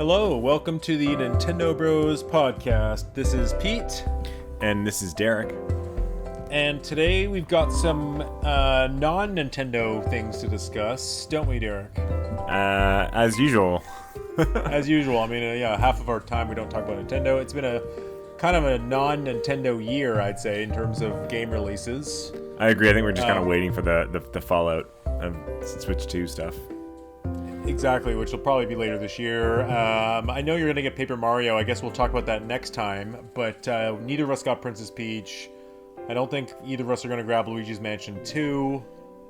Hello, welcome to the Nintendo Bros podcast. This is Pete. And this is Derek. And today we've got some non-Nintendo things to discuss, don't we, Derek? As usual. As usual. I mean, half of our time we don't talk about Nintendo. It's been a kind of a non-Nintendo year, I'd say, in terms of game releases. I agree. I think we're just kind of waiting for the fallout of Switch 2 stuff. Exactly, which will probably be later this year. I know you're going to get Paper Mario. I guess we'll talk about that next time. But neither of us got Princess Peach. I don't think either of us are going to grab Luigi's Mansion 2.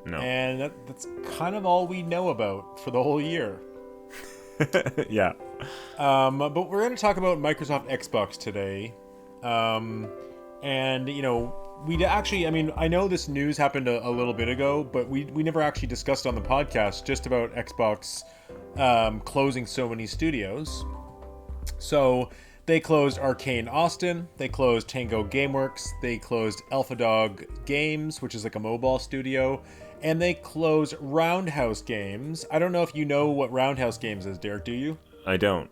No. And that's kind of all we know about for the whole year. Yeah. But we're going to talk about Microsoft Xbox today. And, you know, I know this news happened a little bit ago, but we never actually discussed on the podcast just about Xbox closing so many studios. So they closed Arkane Austin, they closed Tango Gameworks, they closed AlphaDog Games, which is like a mobile studio, and they closed Roundhouse Games. I don't know if you know what Roundhouse Games is, Derek, do you? I don't.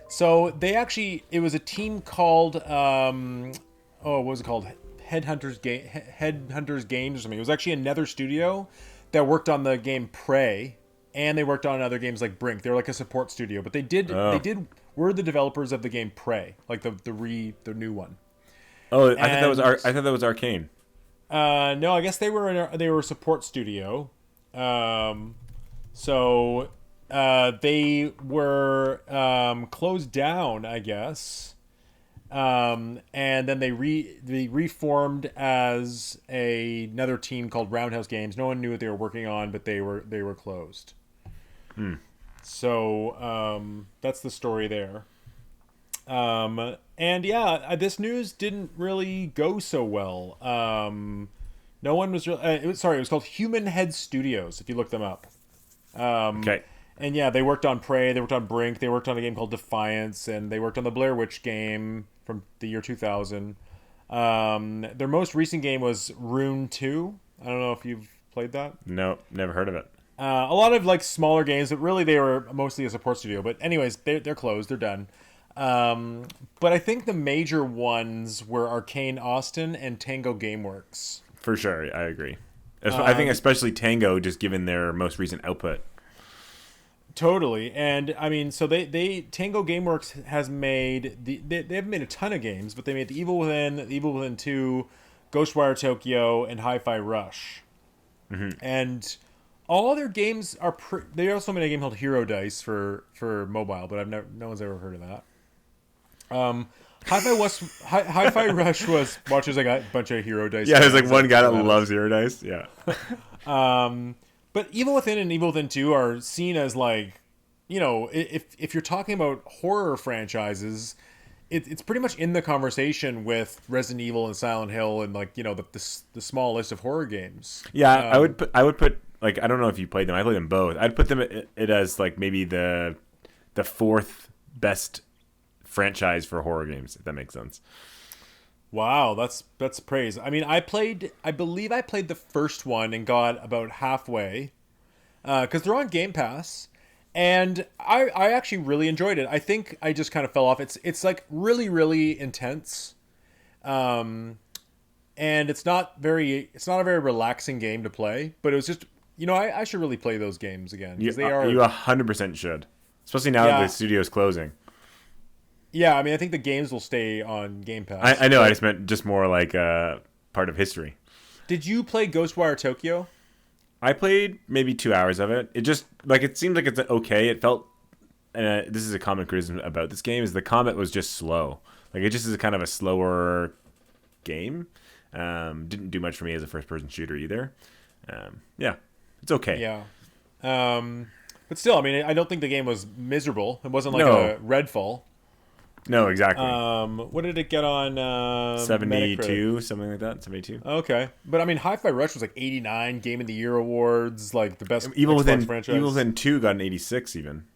So it was a team called, what was it called? Headhunters Games or something. It was actually another studio that worked on the game Prey, and they worked on other games like Brink. They're like a support studio, but were the developers of the game Prey, like the new one. Oh, I thought that was Arkane. No, I guess they were a support studio. So they were closed down, I guess. And then they reformed as another team called Roundhouse Games. No one knew what they were working on, but they were closed. So that's the story there. And yeah, this news didn't really go so well. No one was it was called Human Head Studios, if you look them up. Okay. And yeah, they worked on Prey, they worked on Brink, they worked on a game called Defiance, and they worked on the Blair Witch game from the year 2000. Their most recent game was Rune 2. I don't know if you've played that. No, never heard of it. A lot of like smaller games, but really they were mostly a support studio. But anyways, they're closed, they're done. But I think the major ones were Arkane Austin and Tango Gameworks. For sure, I agree. I think especially Tango, just given their most recent output. Totally. And I mean, so they Tango Gameworks has made they haven't made a ton of games, but they made The Evil Within 2, Ghostwire Tokyo, and Hi-Fi Rush. Mm-hmm. And all their games are they also made a game called Hero Dice for mobile, but no one's ever heard of that. Hi-Fi Rush was watches like a bunch of Hero Dice. Yeah, there's like one guy that loves Hero Dice. Yeah. But Evil Within and Evil Within 2 are seen as like, you know, if you're talking about horror franchises, it's pretty much in the conversation with Resident Evil and Silent Hill and like, you know, the small list of horror games. Yeah, I would put like, I don't know if you played them. I played them both. I'd put them it as like maybe the fourth best franchise for horror games, if that makes sense. Wow, that's praise. I mean, I believe I played the first one and got about halfway, because they're on Game Pass, and I actually really enjoyed it. I think I just kind of fell off. It's like really, really intense, and it's not a very relaxing game to play. But it was just, you know, I should really play those games again because they are. You 100% should, especially now that the studio's closing. Yeah, I mean, I think the games will stay on Game Pass. I know, I just meant just more like part of history. Did you play Ghostwire Tokyo? I played maybe 2 hours of it. It just, like, it seemed like it's okay. It felt, this is a common criticism about this game, is the combat was just slow. Like, it just is kind of a slower game. Didn't do much for me as a first-person shooter either. Yeah, it's okay. Yeah. But still, I mean, I don't think the game was miserable. It wasn't like a Redfall. No, exactly. What did it get on 72, Metacritic? something like that. 72. Okay, but I mean, Hi-Fi Rush was like 89 Game of the Year awards, like the best Evil Xbox franchise. Evil Within 2 got an 86 even.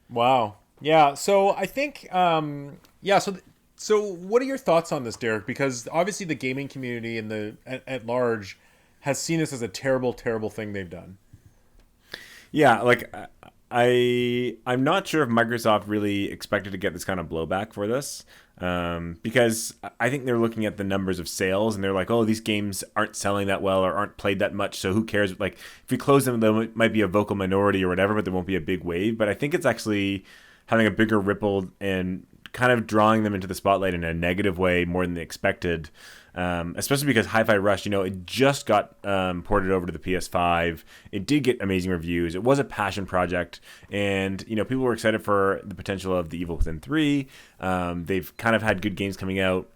Wow. Yeah. So I think, So what are your thoughts on this, Derek? Because obviously the gaming community and at large has seen this as a terrible, terrible thing they've done. Yeah, like I'm not sure if Microsoft really expected to get this kind of blowback for this, because I think they're looking at the numbers of sales and they're like, oh, these games aren't selling that well or aren't played that much, so who cares? Like, if we close them, there might be a vocal minority or whatever, but there won't be a big wave. But I think it's actually having a bigger ripple and kind of drawing them into the spotlight in a negative way more than they expected. Especially because Hi-Fi Rush, it just got ported over to the PS5. It did get amazing reviews. It was a passion project, and people were excited for the potential of The Evil Within 3. They've kind of had good games coming out,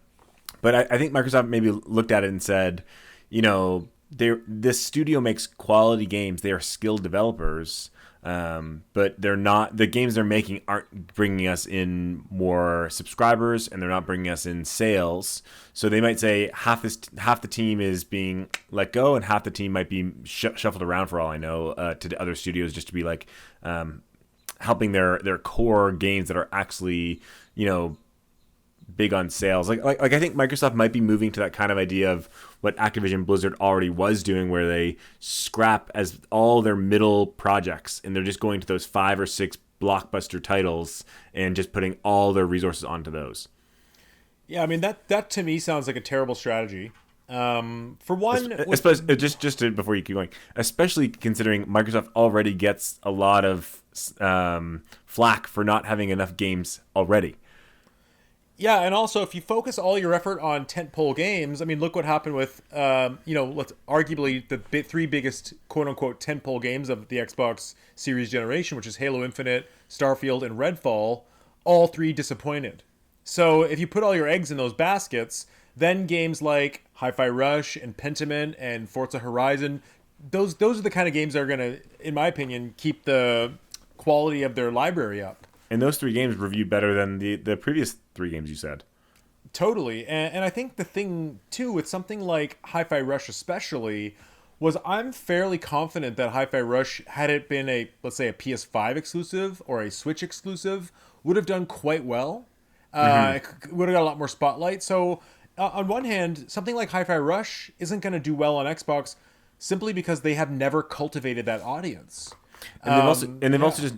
but I think Microsoft maybe looked at it and said, this studio makes quality games. They are skilled developers. But they're not. The games they're making aren't bringing us in more subscribers, and they're not bringing us in sales. So they might say half the team is being let go, and half the team might be shuffled around, for all I know, to the other studios, just to be like helping their core games that are actually big on sales. Like I think Microsoft might be moving to that kind of idea of what Activision Blizzard already was doing, where they scrap as all their middle projects and they're just going to those 5 or 6 blockbuster titles and just putting all their resources onto those. Yeah, I mean that to me sounds like a terrible strategy. For one, just before you keep going, especially considering Microsoft already gets a lot of flack for not having enough games already. Yeah, and also if you focus all your effort on tentpole games, I mean, look what happened with, let's arguably the 3 biggest quote-unquote tentpole games of the Xbox Series generation, which is Halo Infinite, Starfield, and Redfall. All 3 disappointed. So if you put all your eggs in those baskets, then games like Hi-Fi Rush and Pentiment and Forza Horizon, those are the kind of games that are going to, in my opinion, keep the quality of their library up. And those 3 games reviewed better than the previous 3 games you said. Totally. And I think the thing, too, with something like Hi-Fi Rush especially, was I'm fairly confident that Hi-Fi Rush, had it been let's say a PS5 exclusive or a Switch exclusive, would have done quite well. It would have got a lot more spotlight. So on one hand, something like Hi-Fi Rush isn't going to do well on Xbox simply because they have never cultivated that audience. And they've also just,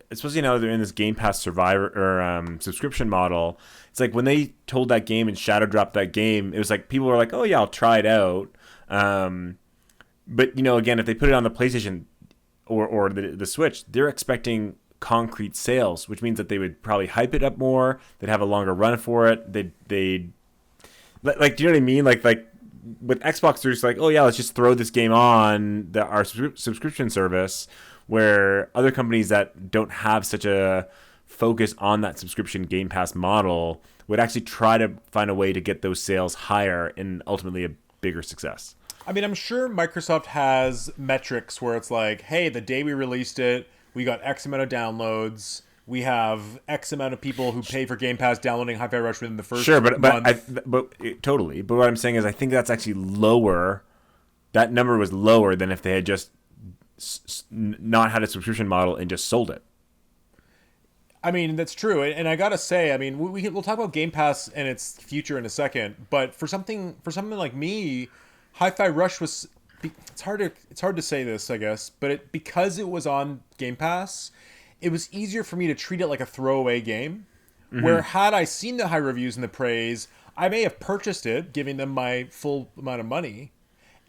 especially now they're in this Game Pass Survivor or subscription model. It's like when they told that game and shadow dropped that game, it was like people were like, "Oh yeah, I'll try it out." But again, if they put it on the PlayStation or the Switch, they're expecting concrete sales, which means that they would probably hype it up more. They'd have a longer run for it. They'd like, do you know what I mean? Like with Xbox, they're just like, oh yeah, let's just throw this game on our subscription service, where other companies that don't have such a focus on that subscription Game Pass model would actually try to find a way to get those sales higher and ultimately a bigger success. I mean, I'm sure Microsoft has metrics where it's like, hey, the day we released it, we got X amount of downloads. We have X amount of people who pay for Game Pass downloading Hi-Fi Rush within the first month. Totally. But what I'm saying is I think that's actually lower. That number was lower than if they had just not had a subscription model and just sold it. I mean, that's true. And I got to say, I mean, we'll talk about Game Pass and its future in a second. But for something like me, Hi-Fi Rush was... It's hard to say this, I guess. But because it was on Game Pass... it was easier for me to treat it like a throwaway game, where had I seen the high reviews and the praise, I may have purchased it, giving them my full amount of money,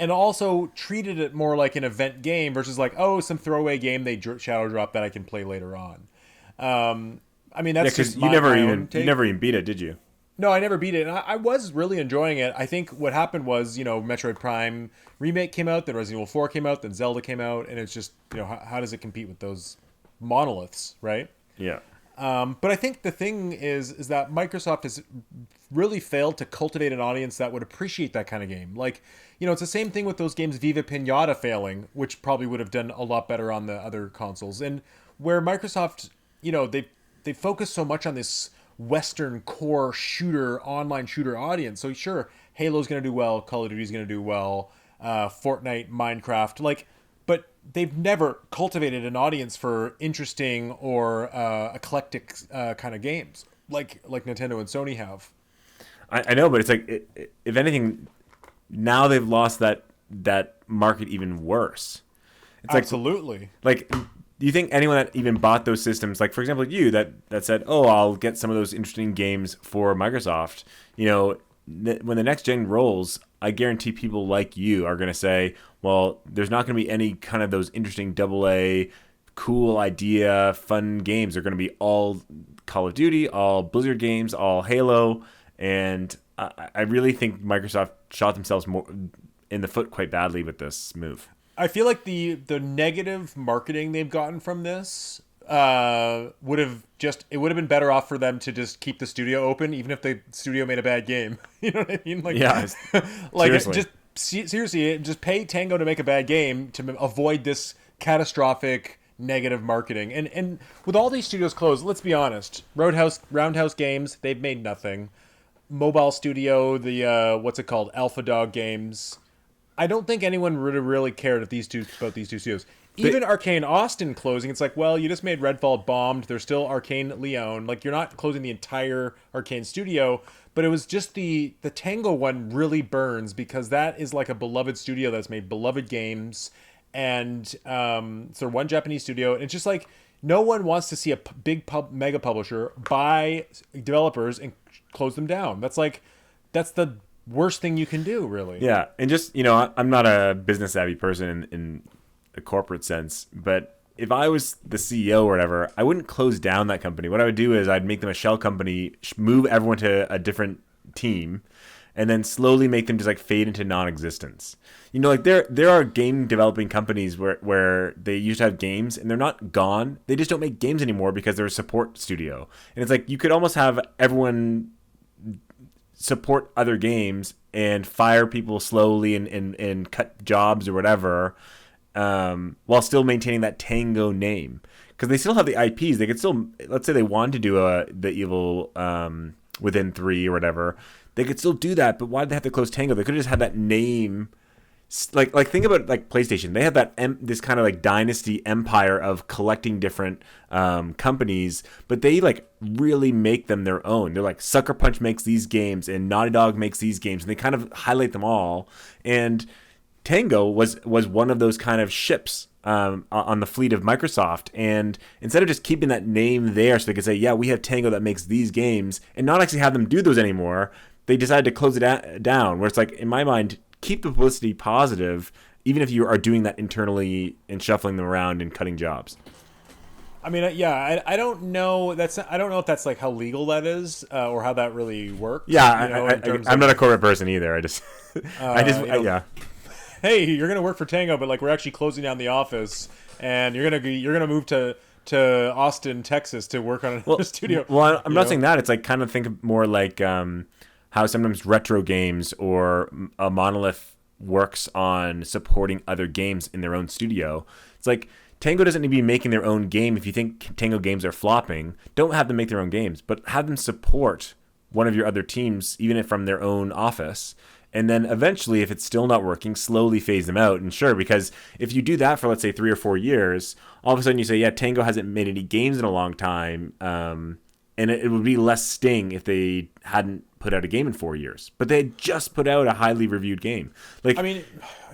and also treated it more like an event game versus like, oh, some throwaway game they shadow drop that I can play later on. I mean, that's just you never even beat it, did you? No, I never beat it, and I was really enjoying it. I think what happened was, Metroid Prime Remake came out, then Resident Evil 4 came out, then Zelda came out, and it's just, how does it compete with those monoliths, right? Yeah. But I think the thing is that Microsoft has really failed to cultivate an audience that would appreciate that kind of game. Like, it's the same thing with those games Viva Pinata failing, which probably would have done a lot better on the other consoles. And where Microsoft, they focus so much on this Western core online shooter audience. So sure, Halo's going to do well, Call of Duty's going to do well, Fortnite, Minecraft, but they've never cultivated an audience for interesting or eclectic kind of games like Nintendo and Sony have. I know, but it's like, if anything, now they've lost that market even worse. It's absolutely. Like do you think anyone that even bought those systems, like for example you, that said, oh, I'll get some of those interesting games for Microsoft, when the next gen rolls, I guarantee people like you are going to say, well, there's not going to be any kind of those interesting AA, cool idea, fun games. They're going to be all Call of Duty, all Blizzard games, all Halo. And I really think Microsoft shot themselves more in the foot quite badly with this move. I feel like the negative marketing they've gotten from this would have been better off for them to just keep the studio open, even if the studio made a bad game. You know what I mean? Like, yeah, like seriously, just pay Tango to make a bad game to avoid this catastrophic negative marketing. And with all these studios closed, let's be honest, Roundhouse Games, they've made nothing. Mobile Studio, the what's it called, Alpha Dog Games. I don't think anyone would have really cared about these two studios. Even Arkane Austin closing, it's like, well, you just made Redfall, bombed. There's still Arkane Leon. Like, you're not closing the entire Arkane studio, but it was just the Tango one really burns because that is like a beloved studio that's made beloved games, and so one Japanese studio, and it's just like no one wants to see a big mega publisher buy developers and close them down. That's the worst thing you can do, really. Yeah, and just, I'm not a business savvy person in a corporate sense, but if I was the CEO or whatever, I wouldn't close down that company. What I would do is I'd make them a shell company, move everyone to a different team, and then slowly make them just like fade into non-existence. Like there are game developing companies where they used to have games and they're not gone. They just don't make games anymore because they're a support studio. And it's like you could almost have everyone support other games and fire people slowly and cut jobs or whatever, while still maintaining that Tango name, because they still have the IPs. They could still, let's say they wanted to do the Evil Within 3 or whatever, they could still do that. But why did they have to close Tango? They could have just had that name. Like think about like PlayStation. They have that this kind of like dynasty empire of collecting different companies, but they like really make them their own. They're like Sucker Punch makes these games and Naughty Dog makes these games, and they kind of highlight them all. And Tango was one of those kind of ships on the fleet of Microsoft, and instead of just keeping that name there so they could say, yeah, we have Tango that makes these games, and not actually have them do those anymore, they decided to close it down, where it's like, in my mind, keep the publicity positive, even if you are doing that internally and shuffling them around and cutting jobs. I mean, yeah, I don't know. I don't know if that's like how legal that is or how that really works. Yeah, I'm not a corporate person either. Yeah. Hey, you're gonna work for Tango, but like we're actually closing down the office, and you're gonna move to Austin, Texas, to work on a studio. Well, I'm not saying that. It's like kind of think of more like how sometimes retro games or a Monolith works on supporting other games in their own studio. It's like Tango doesn't need to be making their own game. If you think Tango games are flopping, don't have them make their own games, but have them support one of your other teams, even if from their own office. And then eventually, if it's still not working, slowly phase them out. And sure, because if you do that for, let's say, 3 or 4 years, all of a sudden you say, yeah, Tango hasn't made any games in a long time. And it would be less sting if they hadn't put out a game in 4 years. But they had just put out a highly reviewed game. Like, I mean,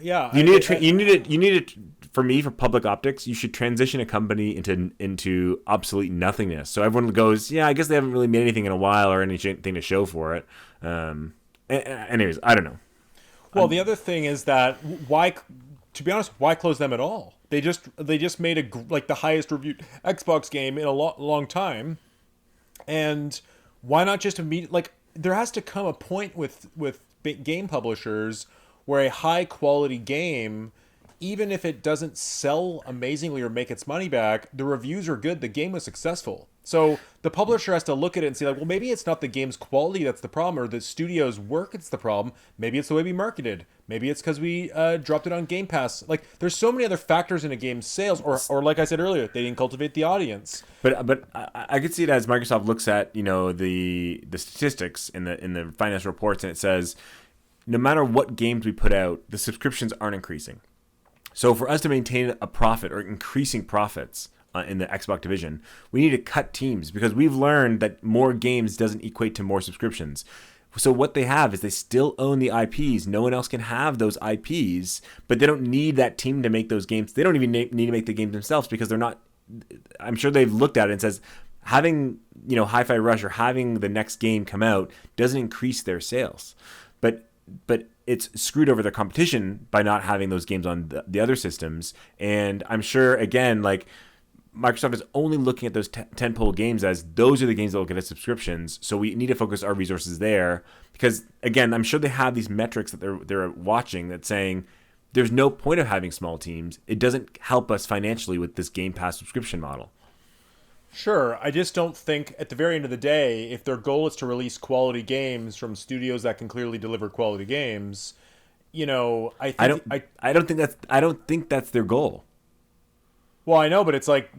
yeah. You need it. For me, for public optics, you should transition a company into obsolete nothingness. So everyone goes, yeah, I guess they haven't really made anything in a while or anything to show for it. Anyways, I don't know. Well, the other thing is that to be honest, why close them at all? They just made the highest reviewed Xbox game in a long time, and why not just there has to come a point with game publishers where a high quality game, even if it doesn't sell amazingly or make its money back, the reviews are good, the game was successful. So the publisher has to look at it and say, like, well, maybe it's not the game's quality that's the problem, or the studio's work that's the problem. Maybe it's the way we marketed. Maybe it's because we dropped it on Game Pass. Like, there's so many other factors in a game's sales, or like I said earlier, they didn't cultivate the audience. But I could see it as Microsoft looks at the statistics in the financial reports, and it says, no matter what games we put out, the subscriptions aren't increasing. So for us to maintain a profit or increasing profits in the Xbox division, we need to cut teams, because we've learned that more games doesn't equate to more subscriptions. So what they have is they still own the IPs. No one else can have those IPs, but they don't need that team to make those games. They don't even need to make the games themselves because they're not I'm sure they've looked at it and says having, Hi-Fi Rush or having the next game come out doesn't increase their sales, but it's screwed over their competition by not having those games on the other systems. And I'm sure, again, like, Microsoft is only looking at those tentpole games as those are the games that will get us subscriptions. So we need to focus our resources there because, again, I'm sure they have these metrics that they're watching that's saying there's no point of having small teams. It doesn't help us financially with this Game Pass subscription model. Sure, I just don't think at the very end of the day, if their goal is to release quality games from studios that can clearly deliver quality games, I don't think that's their goal. Well, I know, but it's like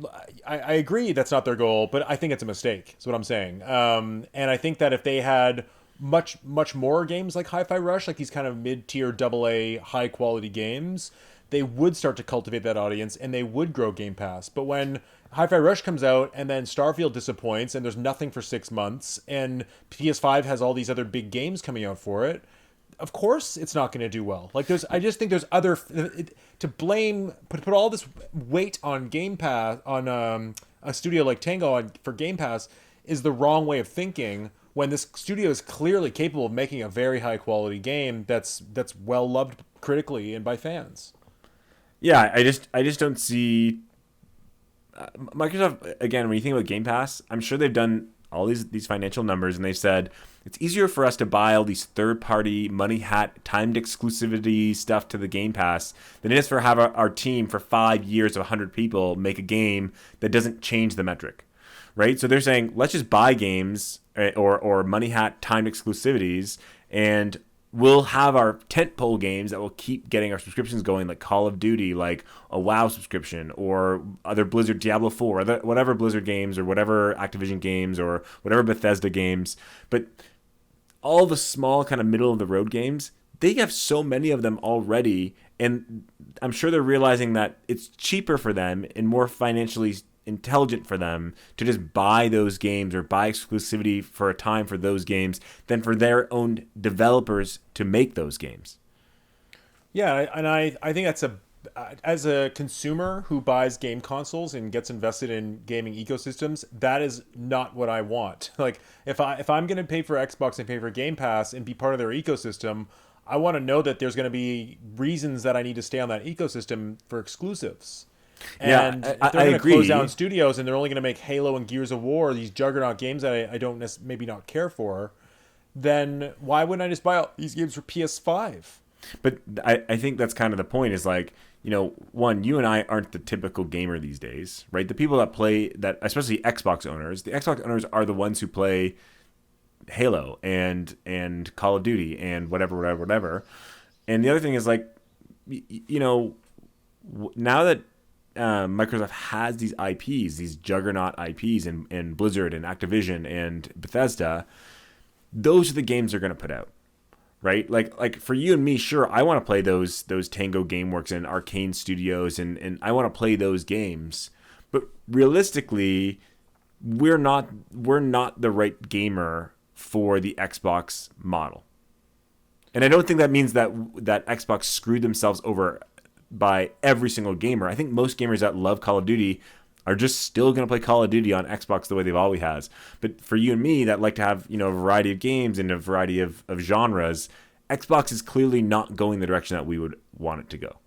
I agree that's not their goal, but I think it's a mistake. Is what I'm saying. And I think that if they had much more games like Hi-Fi Rush, like these kind of mid-tier AA high quality games, they would start to cultivate that audience and they would grow Game Pass. But when Hi-Fi Rush comes out and then Starfield disappoints and there's nothing for 6 months and PS5 has all these other big games coming out for it, of course it's not going to do well. Like I just think there's other to blame, put all this weight on Game Pass on a studio like Tango for Game Pass is the wrong way of thinking. When this studio is clearly capable of making a very high quality game that's well loved critically and by fans. Yeah, I just don't see Microsoft, again, when you think about Game Pass, I'm sure they've done all these financial numbers and they've said it's easier for us to buy all these third-party money hat timed exclusivity stuff to the Game Pass than it is for have our team for 5 years of 100 people make a game that doesn't change the metric, right? So they're saying let's just buy games or money hat timed exclusivities and we'll have our tentpole games that will keep getting our subscriptions going, like Call of Duty, like a WoW subscription, or other Blizzard Diablo 4, whatever Blizzard games or whatever Activision games or whatever Bethesda games. But all the small kind of middle of the road games, they have so many of them already. And I'm sure they're realizing that it's cheaper for them and more financially intelligent for them to just buy those games or buy exclusivity for a time for those games than for their own developers to make those games. Yeah, and I think that's as a consumer who buys game consoles and gets invested in gaming ecosystems, that is not what I want. Like if I'm going to pay for Xbox and pay for Game Pass and be part of their ecosystem, I want to know that there's going to be reasons that I need to stay on that ecosystem for exclusives. And if they're going to close down studios and they're only going to make Halo and Gears of War, these juggernaut games that I don't maybe not care for, then why wouldn't I just buy all these games for PS5? But I think that's kind of the point is like, one, you and I aren't the typical gamer these days, right? The people that play that, especially Xbox owners, the Xbox owners are the ones who play Halo and Call of Duty and whatever. And the other thing is like, now that Microsoft has these IPs, these juggernaut IPs in Blizzard and Activision and Bethesda, those are the games they're going to put out, right? Like for you and me, sure, I want to play those Tango Gameworks and Arkane Studios, and I want to play those games, but realistically, we're not the right gamer for the Xbox model, and I don't think that means that Xbox screwed themselves over by every single gamer. I think most gamers that love Call of Duty are just still going to play Call of Duty on Xbox the way they've always has. But for you and me that like to have, a variety of games and a variety of genres, Xbox is clearly not going the direction that we would want it to go.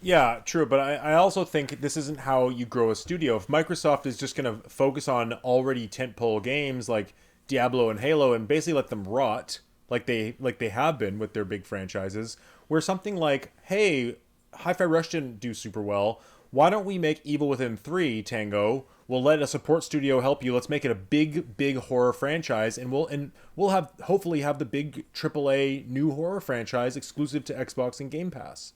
Yeah, true. But I also think this isn't how you grow a studio. If Microsoft is just going to focus on already tentpole games like Diablo and Halo and basically let them rot like they have been with their big franchises, where something like, hey, Hi-Fi Rush didn't do super well. Why don't we make Evil Within 3, Tango? We'll let a support studio help you. Let's make it a big horror franchise, and we'll hopefully have the big AAA new horror franchise exclusive to Xbox and Game Pass,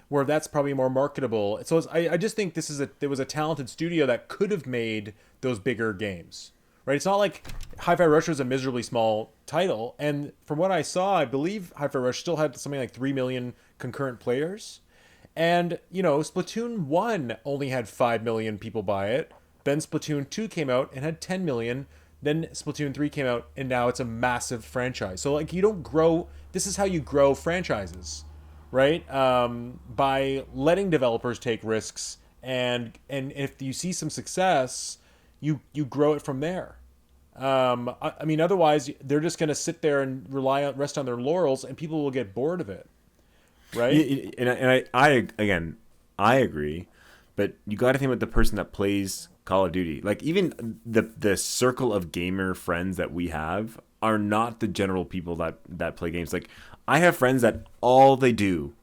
where that's probably more marketable. So I just think there was a talented studio that could have made those bigger games, right? It's not like Hi-Fi Rush was a miserably small title, and from what I saw, I believe Hi-Fi Rush still had something like 3 million concurrent players. And, Splatoon 1 only had 5 million people buy it. Then Splatoon 2 came out and had 10 million. Then Splatoon 3 came out and now it's a massive franchise. So, like, you don't grow... This is how you grow franchises, right? By letting developers take risks and if you see some success, you grow it from there. I mean, otherwise they're just going to sit there and rest on their laurels, and people will get bored of it, right? I agree, but you got to think about the person that plays Call of Duty. Like even the circle of gamer friends that we have are not the general people that play games. Like I have friends that all they do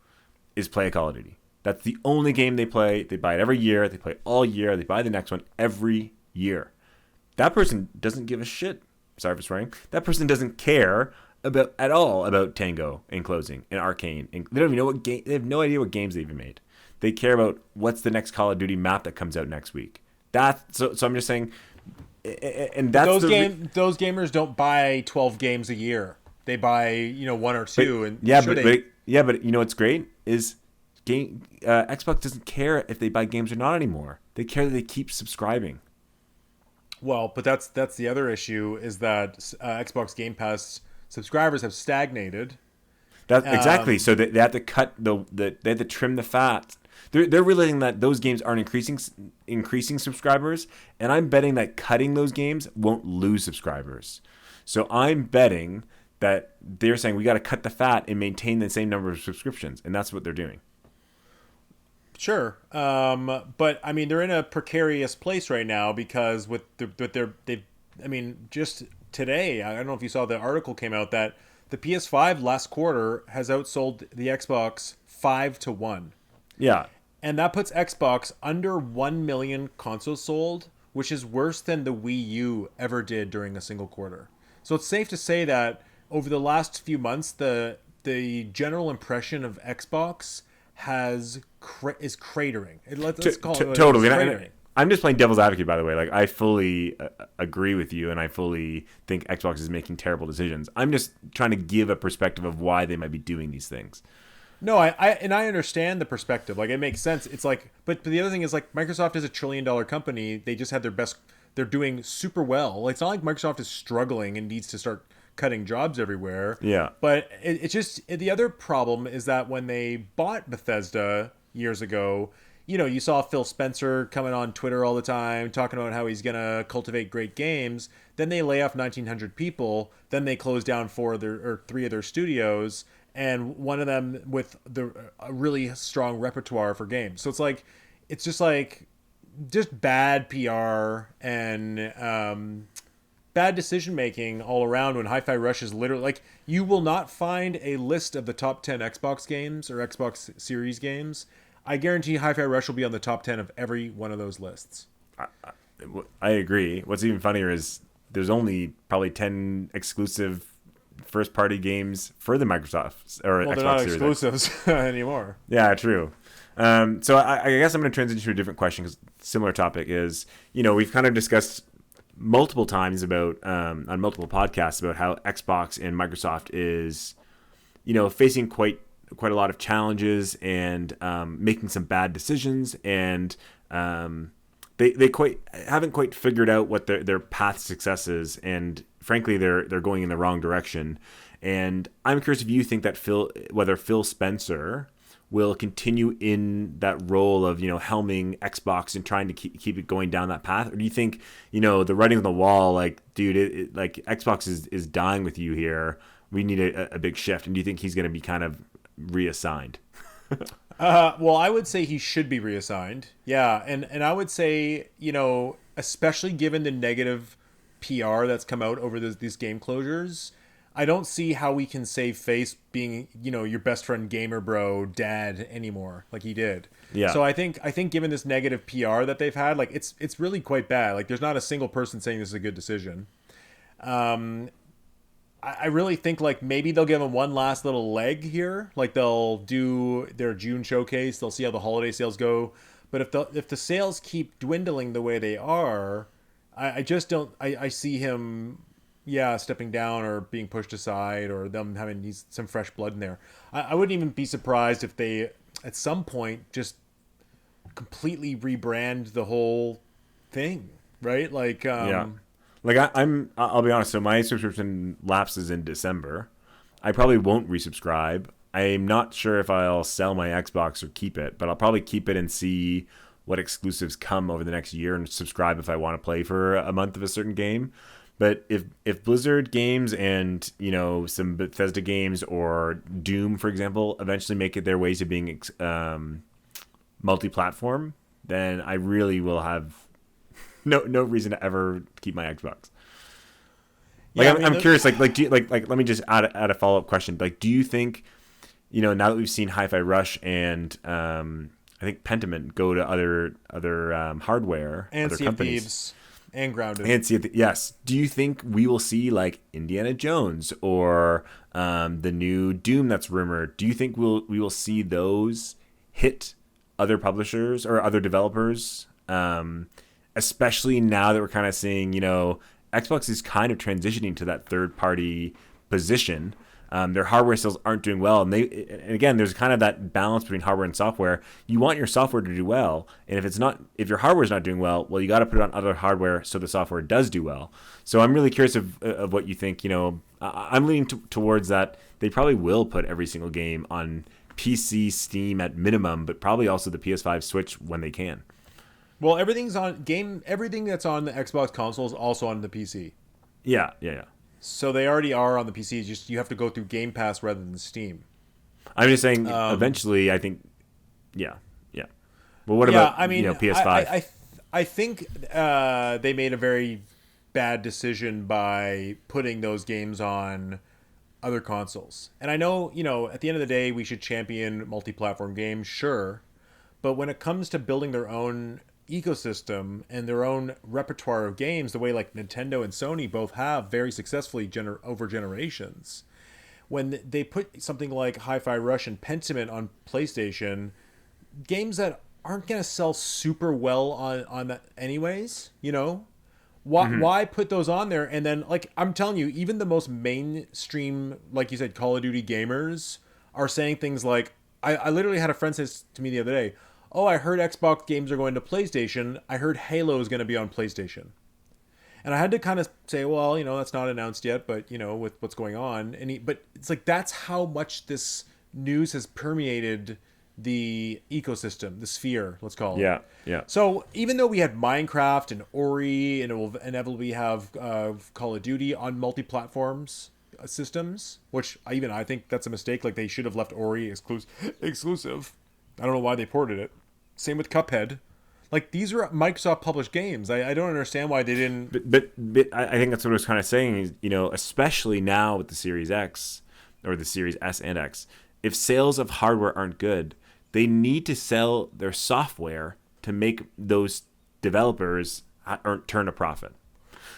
is play a Call of Duty. That's the only game they play. They buy it every year. They play it all year. They buy the next one every year. That person doesn't give a shit. Sorry for swearing. That person doesn't care at all about Tango and closing and Arkane. And they don't even know what game. They have no idea what games they even made. They care about what's the next Call of Duty map that comes out next week. So I'm just saying, and that's those gamers don't buy 12 games a year. They buy one or two. But you know what's great is Xbox doesn't care if they buy games or not anymore. They care that they keep subscribing. Well, but that's the other issue is that Xbox Game Pass subscribers have stagnated. Exactly. So they have to cut they have to trim the fat. They're realizing that those games aren't increasing subscribers, and I'm betting that cutting those games won't lose subscribers. So I'm betting that they're saying we got to cut the fat and maintain the same number of subscriptions, and that's what they're doing. Sure, but I mean they're in a precarious place right now because just today, I don't know if you saw the article came out that the PS5 last quarter has outsold the Xbox 5-1. Yeah. And that puts Xbox under 1 million consoles sold, which is worse than the Wii U ever did during a single quarter. So it's safe to say that over the last few months, the general impression of Xbox is cratering. Let's call it totally. Cratering. I'm just playing devil's advocate, by the way. Like I fully agree with you, and I fully think Xbox is making terrible decisions. I'm just trying to give a perspective of why they might be doing these things. No, I understand the perspective. Like it makes sense. It's like, but the other thing is like Microsoft is $1 trillion company. They just had their best. They're doing super well. It's not like Microsoft is struggling and needs to start cutting jobs everywhere. Yeah. But it's just the other problem is that when they bought Bethesda years ago, you saw Phil Spencer coming on Twitter all the time talking about how he's gonna cultivate great games. Then they lay off 1,900 people. Then they close down 3 of their studios, and one of them with a really strong repertoire for games. So it's just bad PR and bad decision making all around. When Hi-Fi Rush is literally like, you will not find a list of the top 10 Xbox games or Xbox Series games. I guarantee Hi-Fi Rush will be on the top 10 of every one of those lists. I agree. What's even funnier is there's only probably 10 exclusive first-party games for the Microsoft or Xbox they're not Series exclusives anymore. Yeah, true. So I guess I'm going to transition to a different question because similar topic is, we've kind of discussed multiple times about on multiple podcasts about how Xbox and Microsoft is, facing quite a lot of challenges and making some bad decisions, and they haven't quite figured out what their path to success is, and frankly they're going in the wrong direction. And I'm curious if you think that whether Phil Spencer will continue in that role of helming Xbox and trying to keep it going down that path, or do you think the writing on the wall, like, dude, like Xbox is dying with you here, we need a big shift, and do you think he's going to be kind of reassigned? Well, I would say he should be reassigned. Yeah, and I would say, especially given the negative PR that's come out over these game closures, I don't see how we can save face being, your best friend gamer bro dad anymore like he did. Yeah. So I think given this negative PR that they've had, like it's really quite bad. Like there's not a single person saying this is a good decision. I really think like maybe they'll give them one last little leg here. Like they'll do their June showcase. They'll see how the holiday sales go. But if the sales keep dwindling the way they are, I just don't. I see him, stepping down or being pushed aside, or them having some fresh blood in there. I wouldn't even be surprised if they at some point just completely rebrand the whole thing, right? Like yeah. Like I'll be honest. So my subscription lapses in December. I probably won't resubscribe. I'm not sure if I'll sell my Xbox or keep it, but I'll probably keep it and see what exclusives come over the next year and subscribe if I want to play for a month of a certain game. But if Blizzard games and, you know, some Bethesda games or Doom, for example, eventually make it their ways to being multi-platform, then I really will have no reason to ever keep my Xbox. Like, yeah, I'm curious. Do you, like let me just add a follow up question. Like, do you think, you know, now that we've seen Hi-Fi Rush and I think Pentiment go to other hardware, and other Sea companies. of Thieves and Grounded. And yes. Do you think we will see like Indiana Jones or the new Doom that's rumored? Do you think we will see those hit other publishers or other developers? Especially now that we're kind of seeing, you know, Xbox is kind of transitioning to that third party position. Their hardware sales aren't doing well, and again, there's kind of that balance between hardware and software. You want your software to do well, and if your hardware is not doing well, you got to put it on other hardware so the software does do well. So I'm really curious of what you think. You know, I'm leaning towards that they probably will put every single game on PC, Steam at minimum, but probably also the PS5, Switch when they can. Well, everything that's on the Xbox console is also on the PC. Yeah. So they already are on the PC. Just you have to go through Game Pass rather than Steam. I'm just saying, eventually, I think, yeah. Well, what about PS5? I think they made a very bad decision by putting those games on other consoles. And I know, you know, at the end of the day, we should champion multi-platform games, sure. But when it comes to building their own ecosystem and their own repertoire of games, the way like Nintendo and Sony both have very successfully over generations, when they put something like Hi-Fi Rush and Pentiment on PlayStation, games that aren't going to sell super well on that anyways, you know, why put those on there? And then, like, I'm telling you, even the most mainstream, like you said, Call of Duty gamers are saying things like, I literally had a friend say to me the other day, oh, I heard Xbox games are going to PlayStation. I heard Halo is going to be on PlayStation. And I had to kind of say, well, you know, that's not announced yet, but, you know, with what's going on. But it's like, that's how much this news has permeated the ecosystem, the sphere, let's call it. Yeah. So even though we had Minecraft and Ori, and it will inevitably have Call of Duty on multi-platforms systems, which I think that's a mistake. Like, they should have left Ori exclusive. I don't know why they ported it. Same with Cuphead. Like, these are Microsoft published games. I don't understand why they didn't. But I think that's what I was kind of saying is, you know, especially now with the Series X or the Series S and X, if sales of hardware aren't good, they need to sell their software to make those developers turn a profit.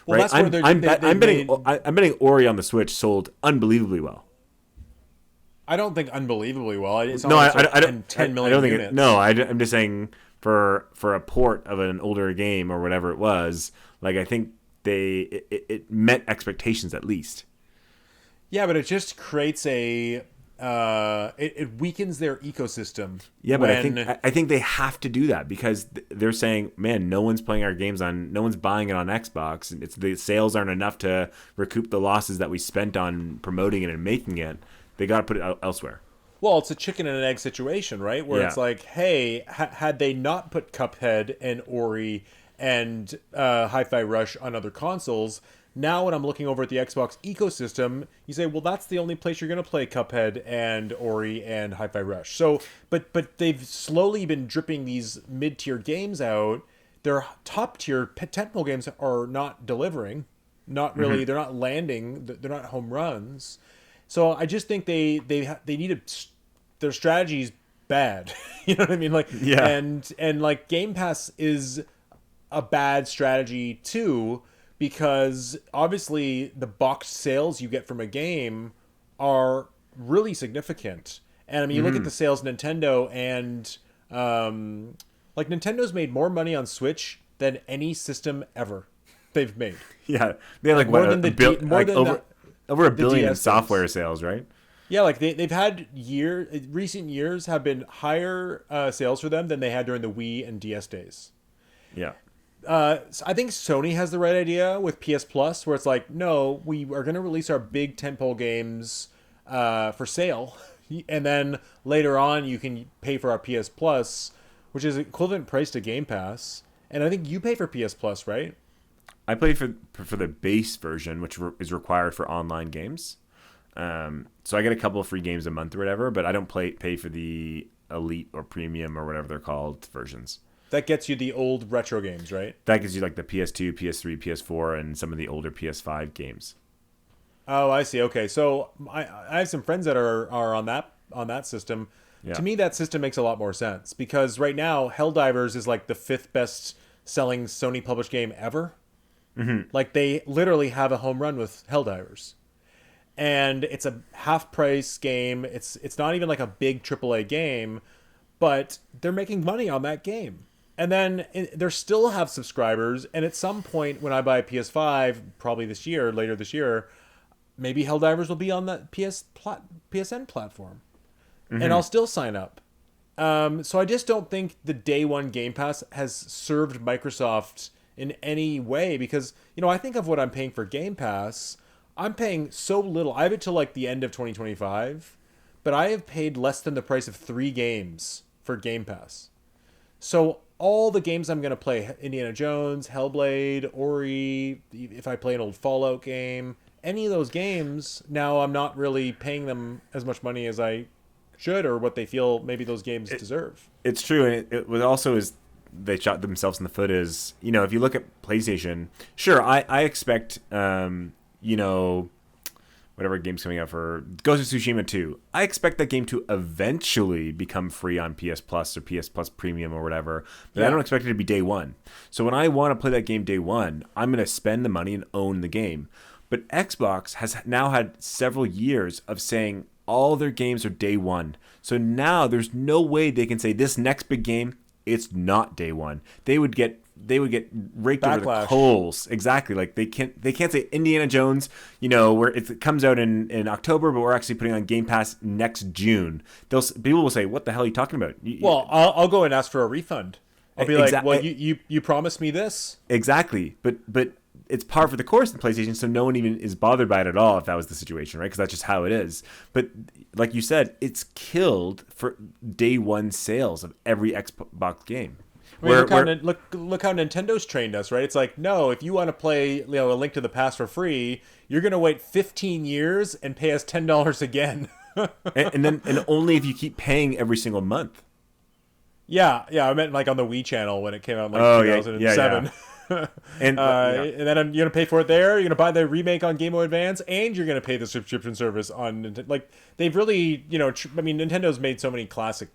Well, right? That's where I'm betting Ori on the Switch sold unbelievably well. I don't think unbelievably well. It's no, I don't. 10 million I don't think units. I'm just saying for a port of an older game or whatever it was, like, I think it met expectations at least. Yeah, but it just creates it weakens their ecosystem. Yeah, but I think they have to do that because they're saying, man, no one's playing our games no one's buying it on Xbox, and the sales aren't enough to recoup the losses that we spent on promoting it and making it. They got to put it elsewhere. Well, it's a chicken and an egg situation, right? Where it's like, hey, had they not put Cuphead and Ori and Hi-Fi Rush on other consoles, now when I'm looking over at the Xbox ecosystem, you say, well, that's the only place you're going to play Cuphead and Ori and Hi-Fi Rush. So, but they've slowly been dripping these mid-tier games out. Their top-tier tentpole games are not delivering. Not really. Mm-hmm. They're not landing. They're not home runs. So I just think they needed their strategy's bad. You know what I mean? Like, yeah. And like Game Pass is a bad strategy too, because obviously the boxed sales you get from a game are really significant. And I mean, you look at the sales of Nintendo, and like Nintendo's made more money on Switch than any system ever they've made. Yeah, they had over $1 billion in software sales, right? Yeah, like they've had recent years have been higher sales for them than they had during the Wii and DS days. Yeah. So I think Sony has the right idea with PS Plus, where it's like, no, we are going to release our big tentpole games for sale, and then later on you can pay for our PS Plus which is equivalent price to Game Pass. And I think you pay for PS Plus, right? I played for the base version, which is required for online games. So I get a couple of free games a month or whatever, but I don't pay for the Elite or Premium or whatever they're called versions. That gets you the old retro games, right? That gives you like the PS2, PS3, PS4, and some of the older PS5 games. Oh, I see. Okay, so I have some friends that are on that system. Yeah. To me, that system makes a lot more sense because right now, Helldivers is like the 5th best selling Sony published game ever. Mm-hmm. Like they literally have a home run with Helldivers, and it's a half price game. It's not even like a big AAA game, but they're making money on that game. And then they still have subscribers. And at some point when I buy a PS5, probably later this year, maybe Helldivers will be on the PSN platform. Mm-hmm. And I'll still sign up. So I just don't think the day one Game Pass has served Microsoft in any way because, I think of what I'm paying for Game Pass. I'm paying so little. I have it till like the end of 2025, but I have paid less than the price of 3 games for Game Pass. So all the games I'm going to play, Indiana Jones, Hellblade, Ori, if I play an old Fallout game, any of those games, now I'm not really paying them as much money as I should or what they feel maybe those games deserve. It's true. And it was also is they shot themselves in the foot is, if you look at PlayStation, sure, I expect, whatever game's coming out for Ghost of Tsushima 2. I expect that game to eventually become free on PS Plus or PS Plus Premium or whatever, but yeah. I don't expect it to be day one. So when I want to play that game day one, I'm going to spend the money and own the game. But Xbox has now had several years of saying all their games are day one. So now there's no way they can say this next big game, it's not day one. They would get raked over the coals. Exactly. Like they can't say Indiana Jones, where it comes out in October, but we're actually putting on Game Pass next June. People will say, "What the hell are you talking about?" Well, I'll go and ask for a refund. I'll be like, "Well, you promised me this." Exactly. But it's par for the course in PlayStation, so no one even is bothered by it at all if that was the situation, right? Because that's just how it is. But like you said, it's killed for day one sales of every Xbox game. I mean, look how Nintendo's trained us, right? It's like, no, if you want to play, A Link to the Past for free, you're going to wait 15 years and pay us $10 again. and only if you keep paying every single month. Yeah, I meant like on the Wii channel when it came out in like 2007. Yeah. And then you're gonna pay for it there. You're gonna buy the remake on Game Boy Advance, and you're gonna pay the subscription service on Nintendo. Like they've really, Nintendo's made so many classic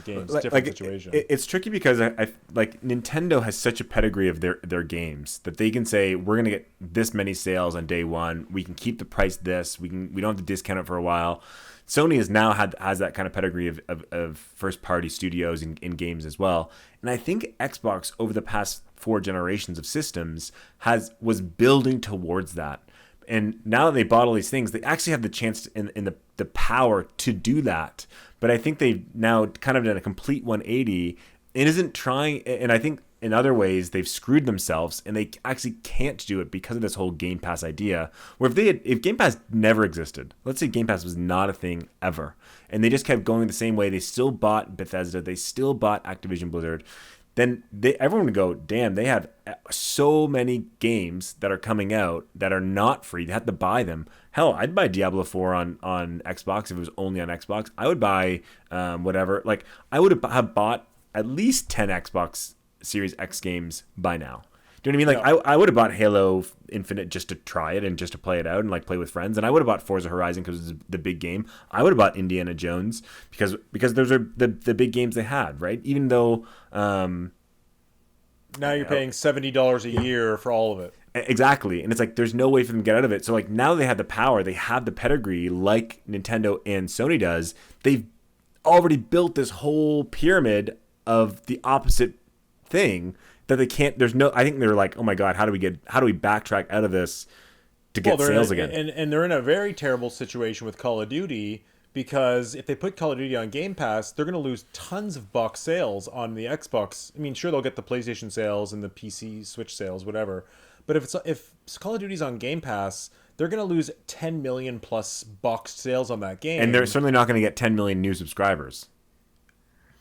games. Different situation. It's tricky because I like Nintendo has such a pedigree of their games that they can say we're gonna get this many sales on day one. We can keep the price this. We don't have to discount it for a while. Sony has that kind of pedigree of first party studios in games as well. And I think Xbox over the past 4 generations of systems was building towards that. And now that they bought all these things, they actually have the chance in the power to do that. But I think they've now kind of done a complete 180 and isn't trying. And I think in other ways they've screwed themselves and they actually can't do it because of this whole Game Pass idea. Where if Game Pass never existed, let's say Game Pass was not a thing ever, and they just kept going the same way, they still bought Bethesda, they still bought Activision Blizzard, then everyone would go, damn, they have so many games that are coming out that are not free. They have to buy them. Hell, I'd buy Diablo 4 on Xbox if it was only on Xbox. I would buy whatever. Like I would have bought at least 10 Xbox Series X games by now. Do you know what I mean? Like I would have bought Halo Infinite just to try it and just to play it out and like play with friends. And I would have bought Forza Horizon because it's the big game. I would have bought Indiana Jones because those are the big games they had, right? Even though now you're paying $70 a year for all of it. Exactly. And it's like there's no way for them to get out of it. So like now they have the power, they have the pedigree like Nintendo and Sony does. They've already built this whole pyramid of the opposite thing that they can't. I think they're like, oh my god, how do we backtrack out of this to get sales again? And they're in a very terrible situation with Call of Duty because if they put Call of Duty on Game Pass, they're going to lose tons of box sales on the Xbox. I mean, sure, they'll get the PlayStation sales and the PC Switch sales, whatever. But if Call of Duty's on Game Pass, they're going to lose 10 million plus box sales on that game, and they're certainly not going to get 10 million new subscribers.